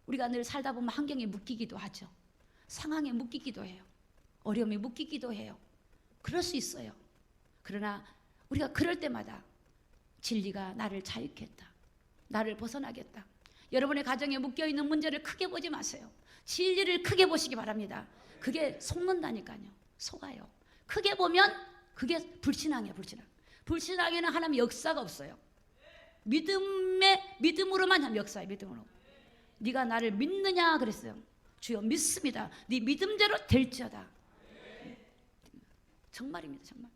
Speaker 1: 우리가 늘 살다 보면 환경에 묶이기도 하죠. 상황에 묶이기도 해요. 어려움에 묶이기도 해요. 그럴 수 있어요. 그러나 우리가 그럴 때마다 진리가 나를 자유케 했다. 나를 벗어나겠다. 여러분의 가정에 묶여있는 문제를 크게 보지 마세요. 진리를 크게 보시기 바랍니다. 그게 속는다니까요. 속아요. 크게 보면 그게 불신앙이에요. 불신앙. 불신앙에는 하나님 역사가 없어요. 믿음으로만 하면 역사예요. 믿음으로. 네가 나를 믿느냐 그랬어요. 주여 믿습니다. 네 믿음대로 될지어다. 정말입니다. 정말.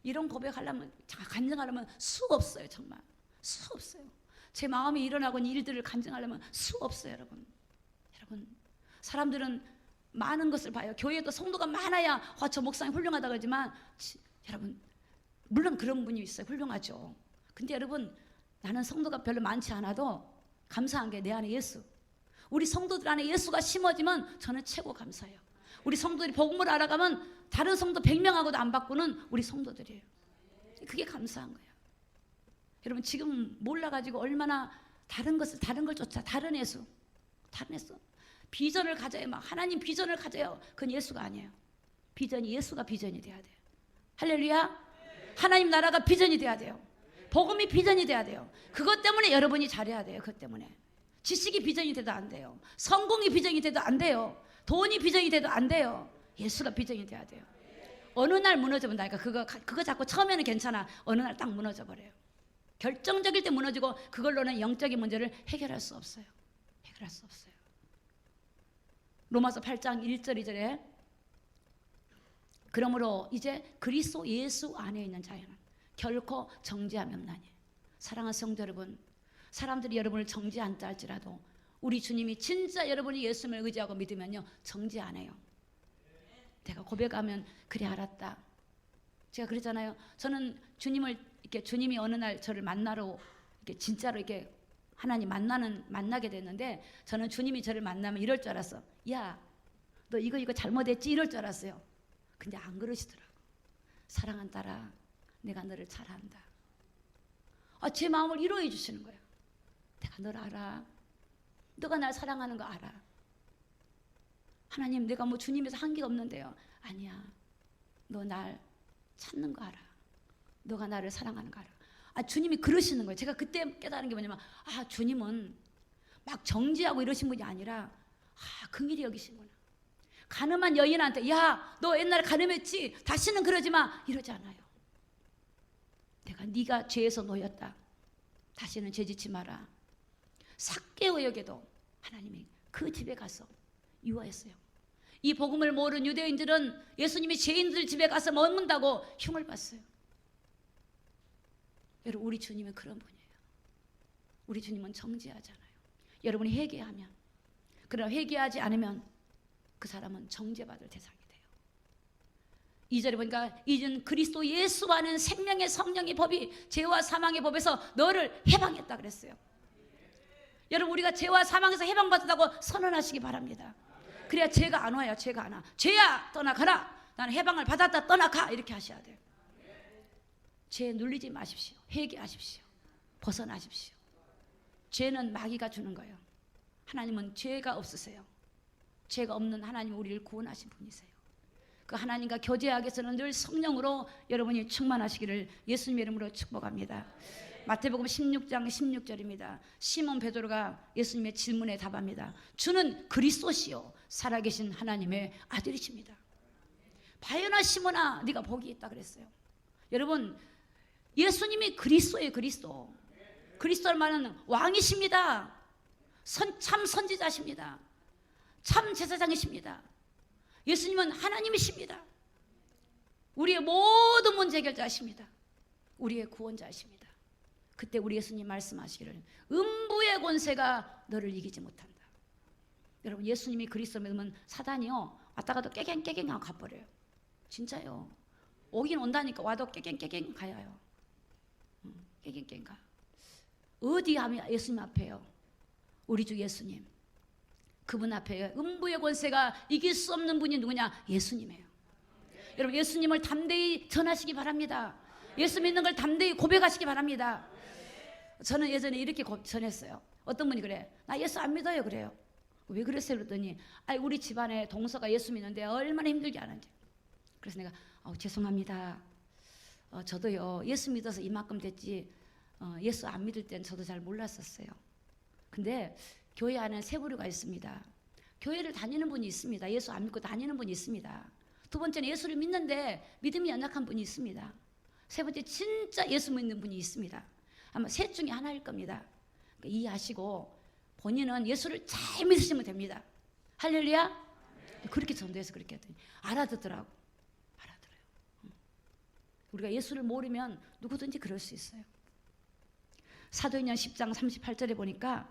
Speaker 1: 이런 고백하려면 간증하려면 수 없어요. 정말 수 없어요. 제 마음이 일어나고 있는 일들을 간증하려면 수 없어요. 여러분. 사람들은 많은 것을 봐요. 교회에도 성도가 많아야 저 목사님 훌륭하다 그러지만 여러분 물론 그런 분이 있어요. 훌륭하죠. 근데 여러분 나는 성도가 별로 많지 않아도 감사한 게 내 안에 예수. 우리 성도들 안에 예수가 심어지면 저는 최고 감사해요. 우리 성도들이 복음을 알아가면 다른 성도 100명하고도 안 바꾸는 우리 성도들이에요. 그게 감사한 거예요. 여러분 지금 몰라가지고 얼마나 다른 걸 쫓아 다른 예수 비전을 가져야 막 하나님 비전을 가져요. 그건 예수가 아니에요. 비전이 예수가 비전이 돼야 돼요. 할렐루야. 하나님 나라가 비전이 돼야 돼요. 복음이 비전이 돼야 돼요. 그것 때문에 여러분이 잘해야 돼요. 그것 때문에 지식이 비전이 돼도 안 돼요. 성공이 비전이 돼도 안 돼요. 돈이 비전이 돼도 안 돼요. 예수가 비전이 돼야 돼요. 어느 날 무너져 본다니까. 그거 자꾸 처음에는 괜찮아. 어느 날 딱 무너져 버려요. 결정적일 때 무너지고 그걸로는 영적인 문제를 해결할 수 없어요. 해결할 수 없어요. 로마서 8장 1절 2절에 그러므로 이제 그리스도 예수 안에 있는 자유는 결코 정죄함이 없나니. 사랑하는 성도 여러분, 사람들이 여러분을 정죄한다 할지라도 우리 주님이 진짜 여러분이 예수님을 의지하고 믿으면요 정죄 안 해요. 내가 고백하면 그래 알았다. 제가 그랬잖아요. 저는 주님이 어느 날 저를 만나러 이렇게 진짜로 이렇게 하나님 만나게 됐는데 저는 주님이 저를 만나면 이럴 줄 알았어. 야, 너 이거 잘못했지 이럴 줄 알았어요. 근데 안 그러시더라고. 사랑한 딸아, 내가 너를 잘 안다. 제 마음을 위로해 주시는 거예요. 내가 널 알아. 너가 날 사랑하는 거 알아. 하나님 내가 뭐 주님에서 한계가 없는데요. 아니야. 너 날 찾는 거 알아. 너가 나를 사랑하는 거 알아. 주님이 그러시는 거예요. 제가 그때 깨달은 게 뭐냐면 주님은 막 정지하고 이러신 분이 아니라 긍휼히 여기시구나. 가늠한 여인한테 야, 너 옛날에 가늠했지? 다시는 그러지 마. 이러지 않아요. 네가 죄에서 놓였다. 다시는 죄짓지 마라. 삭개오에게도 하나님이 그 집에 가서 유화했어요. 이 복음을 모르는 유대인들은 예수님이 죄인들 집에 가서 머문다고 흉을 봤어요. 여러분 우리 주님은 그런 분이에요. 우리 주님은 정죄하잖아요. 여러분이 회개하면 그러나 회개하지 않으면 그 사람은 정죄받을 대상이 돼요. 2절에 보니까 이는 그리스도 예수 안은 생명의 성령의 법이 죄와 사망의 법에서 너를 해방했다 그랬어요. 여러분, 우리가 죄와 사망에서 해방받았다고 선언하시기 바랍니다. 그래야 죄가 안 와요. 죄가 안 와. 죄야 떠나가라. 나는 해방을 받았다. 떠나가. 이렇게 하셔야 돼요. 죄에 눌리지 마십시오. 회개하십시오. 벗어나십시오. 죄는 마귀가 주는 거예요. 하나님은 죄가 없으세요. 죄가 없는 하나님은 우리를 구원하신 분이세요. 그 하나님과 교제하기 위해서는 늘 성령으로 여러분이 충만하시기를 예수님의 이름으로 축복합니다. 마태복음 16장 16절입니다. 시몬 베드로가 예수님의 질문에 답합니다. 주는 그리스도시요 살아계신 하나님의 아들이십니다. 바요나 시몬아, 네가 복이 있다 그랬어요. 여러분, 예수님이 그리스도예요. 그리스도. 그리스도를 말하는 왕이십니다. 참 선지자십니다. 참 제사장이십니다. 예수님은 하나님이십니다. 우리의 모든 문제 해결자이십니다. 우리의 구원자이십니다. 그때 우리 예수님 말씀하시기를 음부의 권세가 너를 이기지 못한다. 여러분, 예수님이 그리스도를 믿으면 사단이요 왔다가도 깨갱깨갱 하고 가버려요. 진짜요. 오긴 온다니까 와도 깨갱깨갱 가요. 깨갱깨갱 가. 어디 하면 예수님 앞에요. 우리 주 예수님. 그분 앞에 음부의 권세가 이길 수 없는 분이 누구냐? 예수님이에요. 여러분, 예수님을 담대히 전하시기 바랍니다. 예수 믿는 걸 담대히 고백하시기 바랍니다. 저는 예전에 이렇게 전했어요. 어떤 분이 그래, 나 예수 안 믿어요 그래요. 왜 그랬어요 그랬더니 우리 집안에 동서가 예수 믿는데 얼마나 힘들게 하는지. 그래서 내가 죄송합니다. 저도요 예수 믿어서 이만큼 됐지 예수 안 믿을 땐 저도 잘 몰랐었어요. 근데 교회 안에 세 부류가 있습니다. 교회를 다니는 분이 있습니다. 예수 안 믿고 다니는 분이 있습니다. 두 번째는 예수를 믿는데 믿음이 연약한 분이 있습니다. 세 번째 진짜 예수 믿는 분이 있습니다. 아마 셋 중에 하나일 겁니다. 그러니까 이해하시고 본인은 예수를 잘 믿으시면 됩니다. 할렐루야. 그렇게 전도해서 그렇게 했더니 알아듣더라고. 알아들어요. 우리가 예수를 모르면 누구든지 그럴 수 있어요. 사도행전 10장 38절에 보니까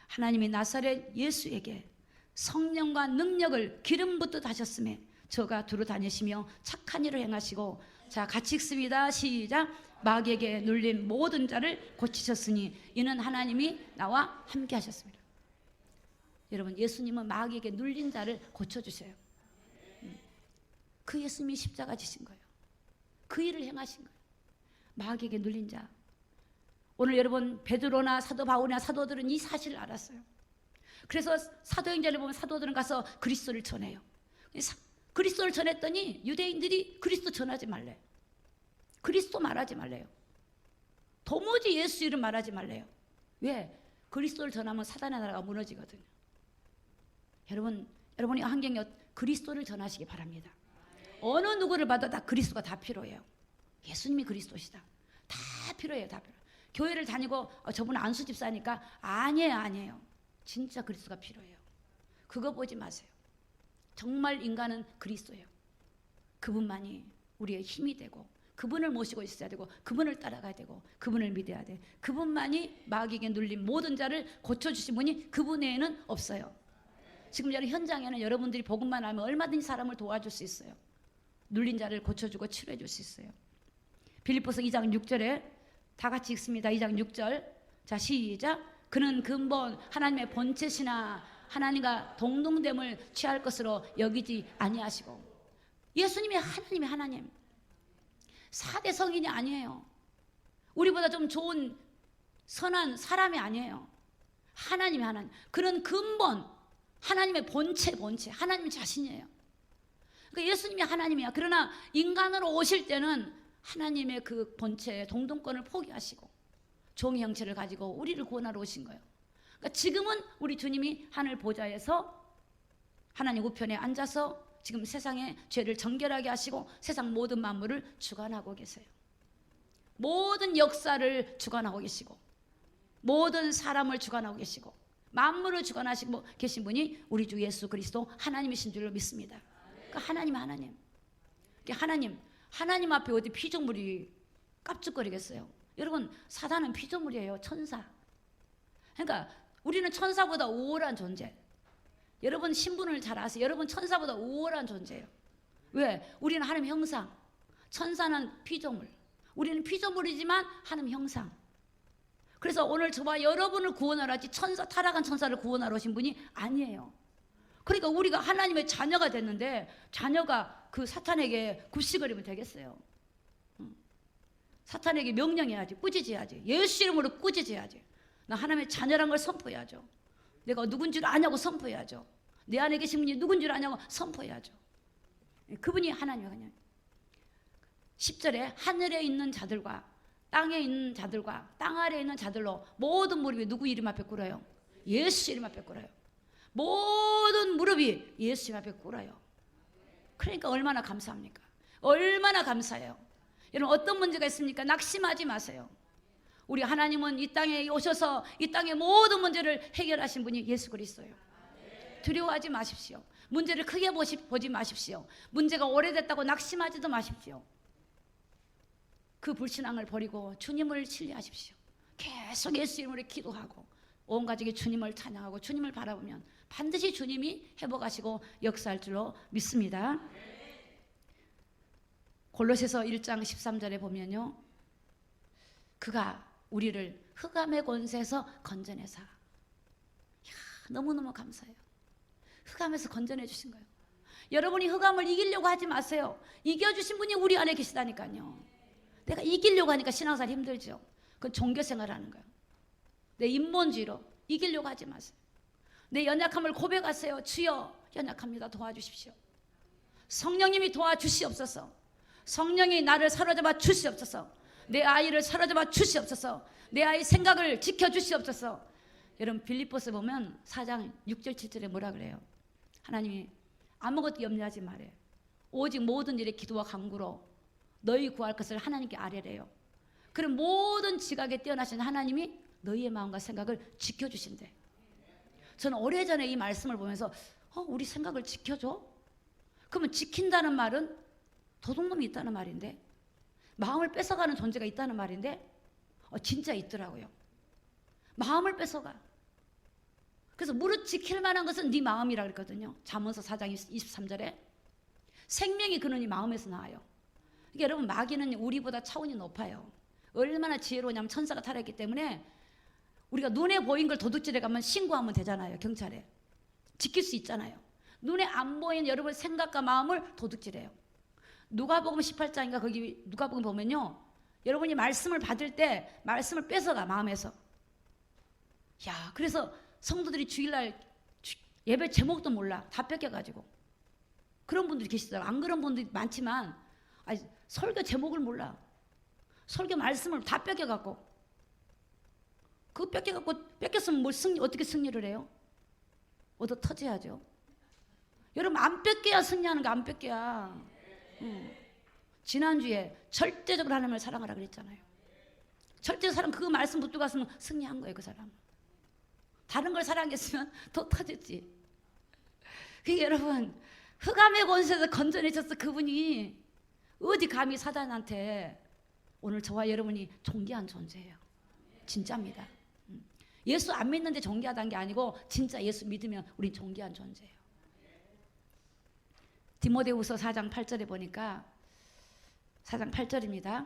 Speaker 1: 하나님이 나사렛 예수에게 성령과 능력을 기름 붓듯 하셨음에 저가 두루 다니시며 착한 일을 행하시고, 자 같이 읽습니다. 시작. 마귀에게 눌린 모든 자를 고치셨으니 이는 하나님이 나와 함께 하셨습니다. 여러분, 예수님은 마귀에게 눌린 자를 고쳐주세요. 그 예수님이 십자가 지신 거예요. 그 일을 행하신 거예요. 마귀에게 눌린 자. 오늘 여러분 베드로나 사도 바울이나 사도들은 이 사실을 알았어요. 그래서 사도행전에 보면 사도들은 가서 그리스도를 전해요. 그리스도를 전했더니 유대인들이 그리스도 전하지 말래요. 그리스도 말하지 말래요. 도무지 예수 이름 말하지 말래요. 왜? 그리스도를 전하면 사단의 나라가 무너지거든요. 여러분이 환경이 그리스도를 전하시기 바랍니다. 어느 누구를 봐도 다 그리스도가 다 필요해요. 예수님이 그리스도시다. 다 필요해요. 다 필요해요. 교회를 다니고 저분 안수 집사니까 아니에요. 진짜 그리스도가 필요해요. 그거 보지 마세요. 정말 인간은 그리스도예요. 그분만이 우리의 힘이 되고 그분을 모시고 있어야 되고 그분을 따라가야 되고 그분을 믿어야 돼. 그분만이 마귀에게 눌린 모든 자를 고쳐주신 분이 그분 외에는 없어요. 지금 여러 현장에는 여러분들이 복음만 하면 얼마든지 사람을 도와줄 수 있어요. 눌린 자를 고쳐주고 치료해 줄 수 있어요. 빌립보서 2장 6절에 다 같이 읽습니다. 2장 6절. 자 시작. 그는 근본 하나님의 본체시나 하나님과 동등됨을 취할 것으로 여기지 아니하시고. 예수님이 하나님. 4대 성인이 아니에요. 우리보다 좀 좋은 선한 사람이 아니에요. 하나님. 그는 근본 하나님의 본체 하나님 자신이에요. 그러니까 예수님이 하나님이야. 그러나 인간으로 오실 때는 하나님의 그 본체의 동등권을 포기하시고 종의 형체를 가지고 우리를 구원하러 오신 거예요. 그러니까 지금은 우리 주님이 하늘 보좌에서 하나님 우편에 앉아서 지금 세상의 죄를 정결하게 하시고 세상 모든 만물을 주관하고 계세요. 모든 역사를 주관하고 계시고 모든 사람을 주관하고 계시고 만물을 주관하시고 계신 분이 우리 주 예수 그리스도 하나님이신 줄로 믿습니다. 그러니까 하나님. 그러니까 하나님 앞에 어디 피조물이 깝죽거리겠어요? 여러분, 사단은 피조물이에요. 천사. 그러니까 우리는 천사보다 우월한 존재. 여러분 신분을 잘 아세요. 여러분 천사보다 우월한 존재예요. 왜? 우리는 하나님 형상, 천사는 피조물. 우리는 피조물이지만 하나님 형상. 그래서 오늘 저와 여러분을 구원하러 왔지 천사, 타락한 천사를 구원하러 오신 분이 아니에요. 그러니까 우리가 하나님의 자녀가 됐는데 자녀가 그 사탄에게 굽시거리면 되겠어요? 사탄에게 명령해야지, 꾸짖어야지. 예수 이름으로 꾸짖어야지. 나 하나님의 자녀란 걸 선포해야죠. 내가 누군 줄 아냐고 선포해야죠. 내 안에 계신 분이 누군 줄 아냐고 선포해야죠. 그분이 하나님이에요. 10절에 하늘에 있는 자들과 땅에 있는 자들과 땅 아래에 있는 자들로 모든 무릎이 누구 이름 앞에 꿇어요? 예수 이름 앞에 꿇어요. 모든 무릎이 예수 이름 앞에 꿇어요. 그러니까 얼마나 감사합니까? 얼마나 감사해요. 여러분 어떤 문제가 있습니까? 낙심하지 마세요. 우리 하나님은 이 땅에 오셔서 이 땅의 모든 문제를 해결하신 분이 예수 그리스도예요. 두려워하지 마십시오. 문제를 크게 보지 마십시오. 문제가 오래됐다고 낙심하지도 마십시오. 그 불신앙을 버리고 주님을 신뢰하십시오. 계속 예수 이름으로 기도하고 온 가족이 주님을 찬양하고 주님을 바라보면 반드시 주님이 회복하시고 역사할 줄로 믿습니다. 골로새서 1장 13절에 보면요, 그가 우리를 흑암의 권세에서 건져내사. 너무너무 감사해요. 흑암에서 건져내 주신 거예요. 여러분이 흑암을 이기려고 하지 마세요. 이겨주신 분이 우리 안에 계시다니까요. 내가 이기려고 하니까 신앙생활 힘들죠. 그건 종교생활하는 거예요. 내 인본주의로 이기려고 하지 마세요. 내 연약함을 고백하세요. 주여 연약합니다. 도와주십시오. 성령님이 도와주시옵소서. 성령이 나를 사로잡아 주시옵소서. 내 아이를 사로잡아 주시옵소서. 내 아이 생각을 지켜주시옵소서. 여러분 빌립보서 보면 4장 6절 7절에 뭐라 그래요? 하나님이 아무것도 염려하지 말아요. 오직 모든 일에 기도와 간구로 너희 구할 것을 하나님께 아뢰래요. 그럼 모든 지각에 뛰어나신 하나님이 너희의 마음과 생각을 지켜주신대. 저는 오래전에 이 말씀을 보면서 우리 생각을 지켜줘? 그러면 지킨다는 말은 도둑놈이 있다는 말인데, 마음을 뺏어가는 존재가 있다는 말인데 진짜 있더라고요. 마음을 뺏어가. 그래서 무릇 지킬 만한 것은 네 마음이라 그랬거든요. 잠언서 4장 23절에 생명이 그러니 마음에서 나와요. 그러니까 여러분 마귀는 우리보다 차원이 높아요. 얼마나 지혜로우냐면 천사가 타락했기 때문에 우리가 눈에 보인 걸 도둑질해 가면 신고하면 되잖아요. 경찰에 지킬 수 있잖아요. 눈에 안 보이는 여러분의 생각과 마음을 도둑질해요. 누가복음 18장인가 거기 누가복음 보면요, 여러분이 말씀을 받을 때 말씀을 뺏어가 마음에서. 야, 그래서 성도들이 주일날 예배 제목도 몰라. 다 뺏겨가지고. 그런 분들이 계시더라고요. 안 그런 분들이 많지만 설교 제목을 몰라. 설교 말씀을 다 뺏겨갖고. 그거 뺏겼으면 뭘 어떻게 승리를 해요? 얻어 터져야죠. 여러분 안 뺏겨야 승리하는 거 안 뺏겨야. 지난주에 절대적으로 하나님을 사랑하라 그랬잖아요. 절대적으로 사랑, 그 말씀 붙들고 갔으면 승리한 거예요. 그 사람. 다른 걸 사랑했으면 더 터졌지. 그러니까 여러분 흑암의 권세에서 건져내셨어. 그분이 어디 감히 사단한테. 오늘 저와 여러분이 존귀한 존재예요. 진짜입니다. 예수 안 믿는데 존귀하다는 게 아니고 진짜 예수 믿으면 우린 존귀한 존재예요. 디모데후서 4장 8절에 보니까 4장 8절입니다.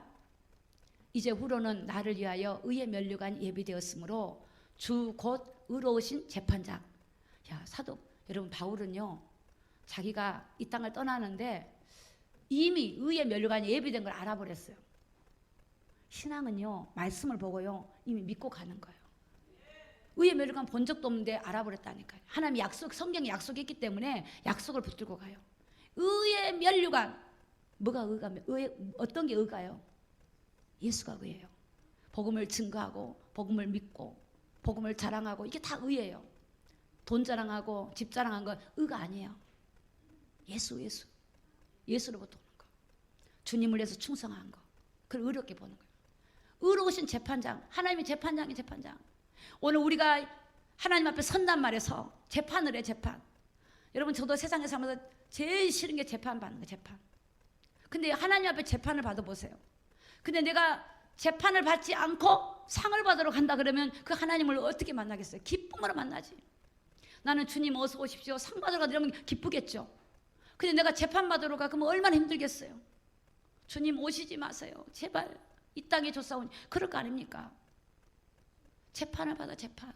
Speaker 1: 이제 후로는 나를 위하여 의의 면류관 예비되었으므로 주 곧 의로우신 재판장. 야, 사도 여러분 바울은요, 자기가 이 땅을 떠나는데 이미 의의 면류관이 예비된 걸 알아버렸어요. 신앙은요, 말씀을 보고요 이미 믿고 가는 거예요. 의의 면류관 본 적도 없는데 알아버렸다니까요. 하나님이 성경에 약속했기 때문에 약속을 붙들고 가요. 의의 면류관. 뭐가 의가? 어떤 게 의가요? 예수가 의예요. 복음을 증거하고 복음을 믿고 복음을 자랑하고 이게 다 의예요. 돈 자랑하고 집 자랑한 건 의가 아니에요. 예수로부터 오는 거. 주님을 위해서 충성한 거. 그걸 의롭게 보는 거예요. 의로우신 재판장. 하나님이 재판장이 재판장. 오늘 우리가 하나님 앞에 선단 말에서 재판을 해. 재판. 여러분 저도 세상에 살면서 제일 싫은 게 재판 받는 거예요. 재판. 근데 하나님 앞에 재판을 받아보세요. 근데 내가 재판을 받지 않고 상을 받으러 간다 그러면 그 하나님을 어떻게 만나겠어요? 기쁨으로 만나지. 나는 주님 어서 오십시오 상 받으러 가 이러면 기쁘겠죠. 근데 내가 재판받으러 가 그러면 얼마나 힘들겠어요. 주님 오시지 마세요 제발 이 땅에 조사오니 그럴 거 아닙니까? 재판을 받아. 재판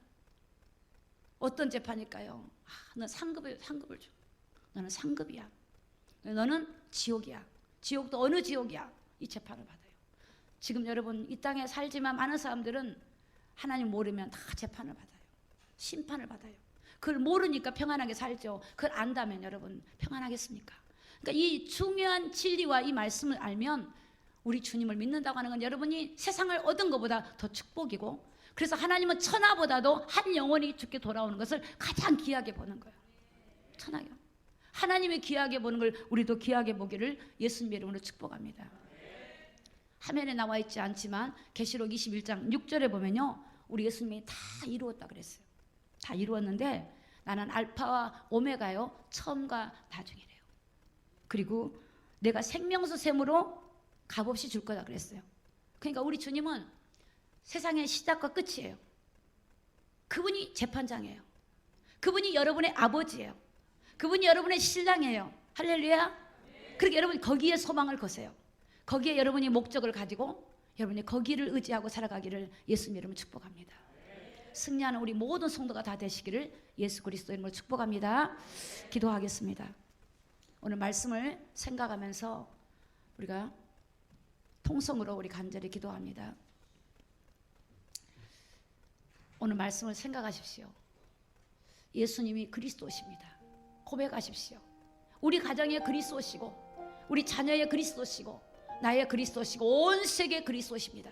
Speaker 1: 어떤 재판일까요? 너 상급을 줘. 너는 상급이야. 너는 지옥이야. 지옥도 어느 지옥이야. 이 재판을 받아요. 지금 여러분 이 땅에 살지만 많은 사람들은 하나님 모르면 다 재판을 받아요. 심판을 받아요. 그걸 모르니까 평안하게 살죠. 그걸 안다면 여러분 평안하겠습니까? 그러니까 이 중요한 진리와 이 말씀을 알면 우리 주님을 믿는다고 하는 건 여러분이 세상을 얻은 것보다 더 축복이고, 그래서 하나님은 천하보다도 한 영혼이 죽게 돌아오는 것을 가장 귀하게 보는 거예요. 천하요. 하나님이 귀하게 보는 걸 우리도 귀하게 보기를 예수님의 이름으로 축복합니다. 화면에 나와 있지 않지만 계시록 21장 6절에 보면요, 우리 예수님이 다 이루었다 그랬어요. 다 이루었는데 나는 알파와 오메가요, 처음과 나중이래요. 그리고 내가 생명수 셈으로 값없이 줄 거다 그랬어요. 그러니까 우리 주님은 세상의 시작과 끝이에요. 그분이 재판장이에요. 그분이 여러분의 아버지예요. 그분이 여러분의 신랑이에요. 할렐루야. 그러니까 여러분 거기에 소망을 거세요. 거기에 여러분이 목적을 가지고 여러분이 거기를 의지하고 살아가기를 예수님 이름으로 축복합니다. 승리하는 우리 모든 성도가 다 되시기를 예수 그리스도 이름으로 축복합니다. 기도하겠습니다. 오늘 말씀을 생각하면서 우리가 통성으로 우리 간절히 기도합니다. 오늘 말씀을 생각하십시오. 예수님이 그리스도십니다. 고백하십시오. 우리 가정의 그리스도시고 우리 자녀의 그리스도시고 나의 그리스도시고 온 세계 그리스도십니다.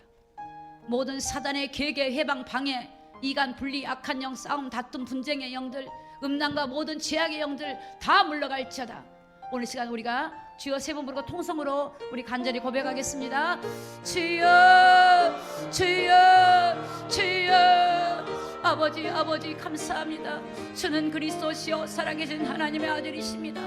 Speaker 1: 모든 사단의 계계, 회방, 방해, 이간, 분리, 악한 영, 싸움, 다툼, 분쟁의 영들, 음란과 모든 죄악의 영들 다 물러갈지어다. 오늘 시간 우리가 주여 세 번 부르고 통성으로 우리 간절히 고백하겠습니다. 주여 주여 주여. 아버지 아버지 감사합니다. 주는 그리스도시요 살아계신 하나님의 아들이십니다.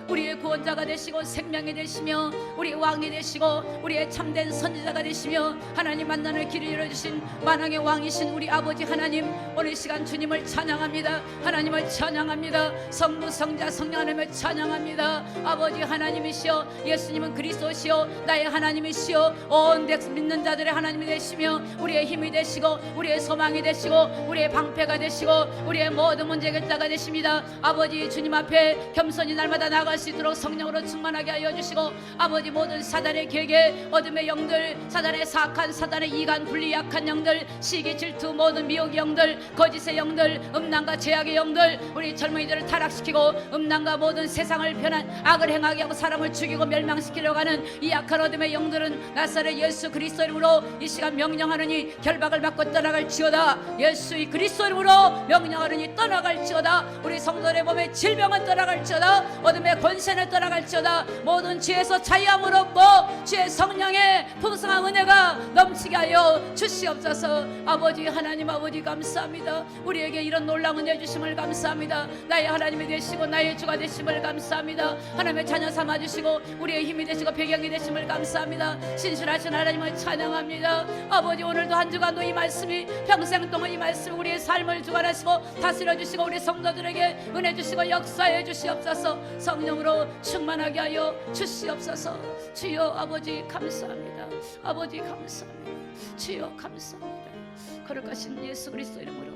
Speaker 1: 우리의 구원자가 되시고 생명이 되시며 우리의 왕이 되시고 우리의 참된 선지자가 되시며 하나님 만나는 길을 열어주신 만왕의 왕이신 우리 아버지 하나님, 오늘 시간 주님을 찬양합니다. 하나님을 찬양합니다. 성부 성자 성령 하나님을 찬양합니다. 아버지 하나님이시여 예수님은 그리스도시여 나의 하나님이시여 온 백성 믿는 자들의 하나님이 되시며 우리의 힘이 되시고 우리의 소망이 되시고 우리의 방패가 되시고 우리의 모든 문제 해결자가 되십니다. 아버지 주님 앞에 겸손히 날마다 나아갈 수 있도록 성령으로 충만하게 하여 주시고 아버지 모든 사단의 계계, 어둠의 영들, 사단의 사악한 사단의 이간, 분리, 약한 영들, 시기, 질투, 모든 미혹의 영들, 거짓의 영들, 음란과 죄악의 영들, 우리 젊은이들을 타락시키고 음란과 모든 세상을 변한 악을 행하게 하고 사람을 죽이고 멸망시키려고 하는 이 악한 어둠의 영들은 나사렛 예수 그리스도 이름으로 이 시간 명령하느니 결박을 받고 떠나갈지어다. 예수의 그리스도 이름으로 명령하느니 떠나갈지어다. 우리 성도들의 몸에 질병은 떠나갈지어다. 어둠의 권세는 떠나갈지어다. 모든 죄에서 자유함을 얻고 주의 성령의 풍성한 은혜가 넘치게 하여 주시옵소서. 아버지 하나님 아버지 감사합니다. 우리에게 이런 놀라운 은혜 주심을 감사합니다. 나의 하나님이 되시고 나의 주가 되심을 감사합니다. 하나님의 자녀 삼아주시고 우리의 힘이 되시고 배경이 되심을 감사합니다. 신실하신 하나님을 찬양합니다. 아버지 오늘도 한 주간도 이 말씀이 평생 동안 이 말씀이 우리의 삶을 주관하시고 다스려 주시고 우리 성도들에게 은혜 주시고 역사해 주시옵소서. 성령으로 충만하게 하여 주시옵소서. 주여 아버지 감사합니다. 아버지 감사합니다. 주여 감사합니다. 거룩하신 예수 그리스도 이름으로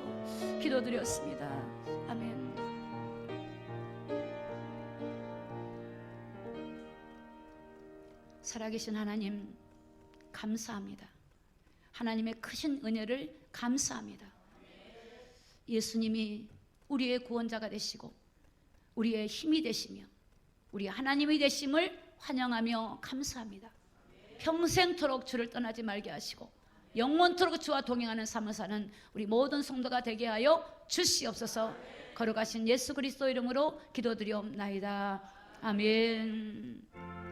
Speaker 1: 기도드렸습니다. 아멘. 살아계신 하나님 감사합니다. 하나님의 크신 은혜를 감사합니다. 예수님이 우리의 구원자가 되시고 우리의 힘이 되시며 우리 하나님이 되심을 환영하며 감사합니다. 평생토록 주를 떠나지 말게 하시고 영원토록 주와 동행하는 삶을 사는 우리 모든 성도가 되게 하여 주시옵소서. 거룩하신 예수 그리스도 이름으로 기도드리옵나이다. 아멘.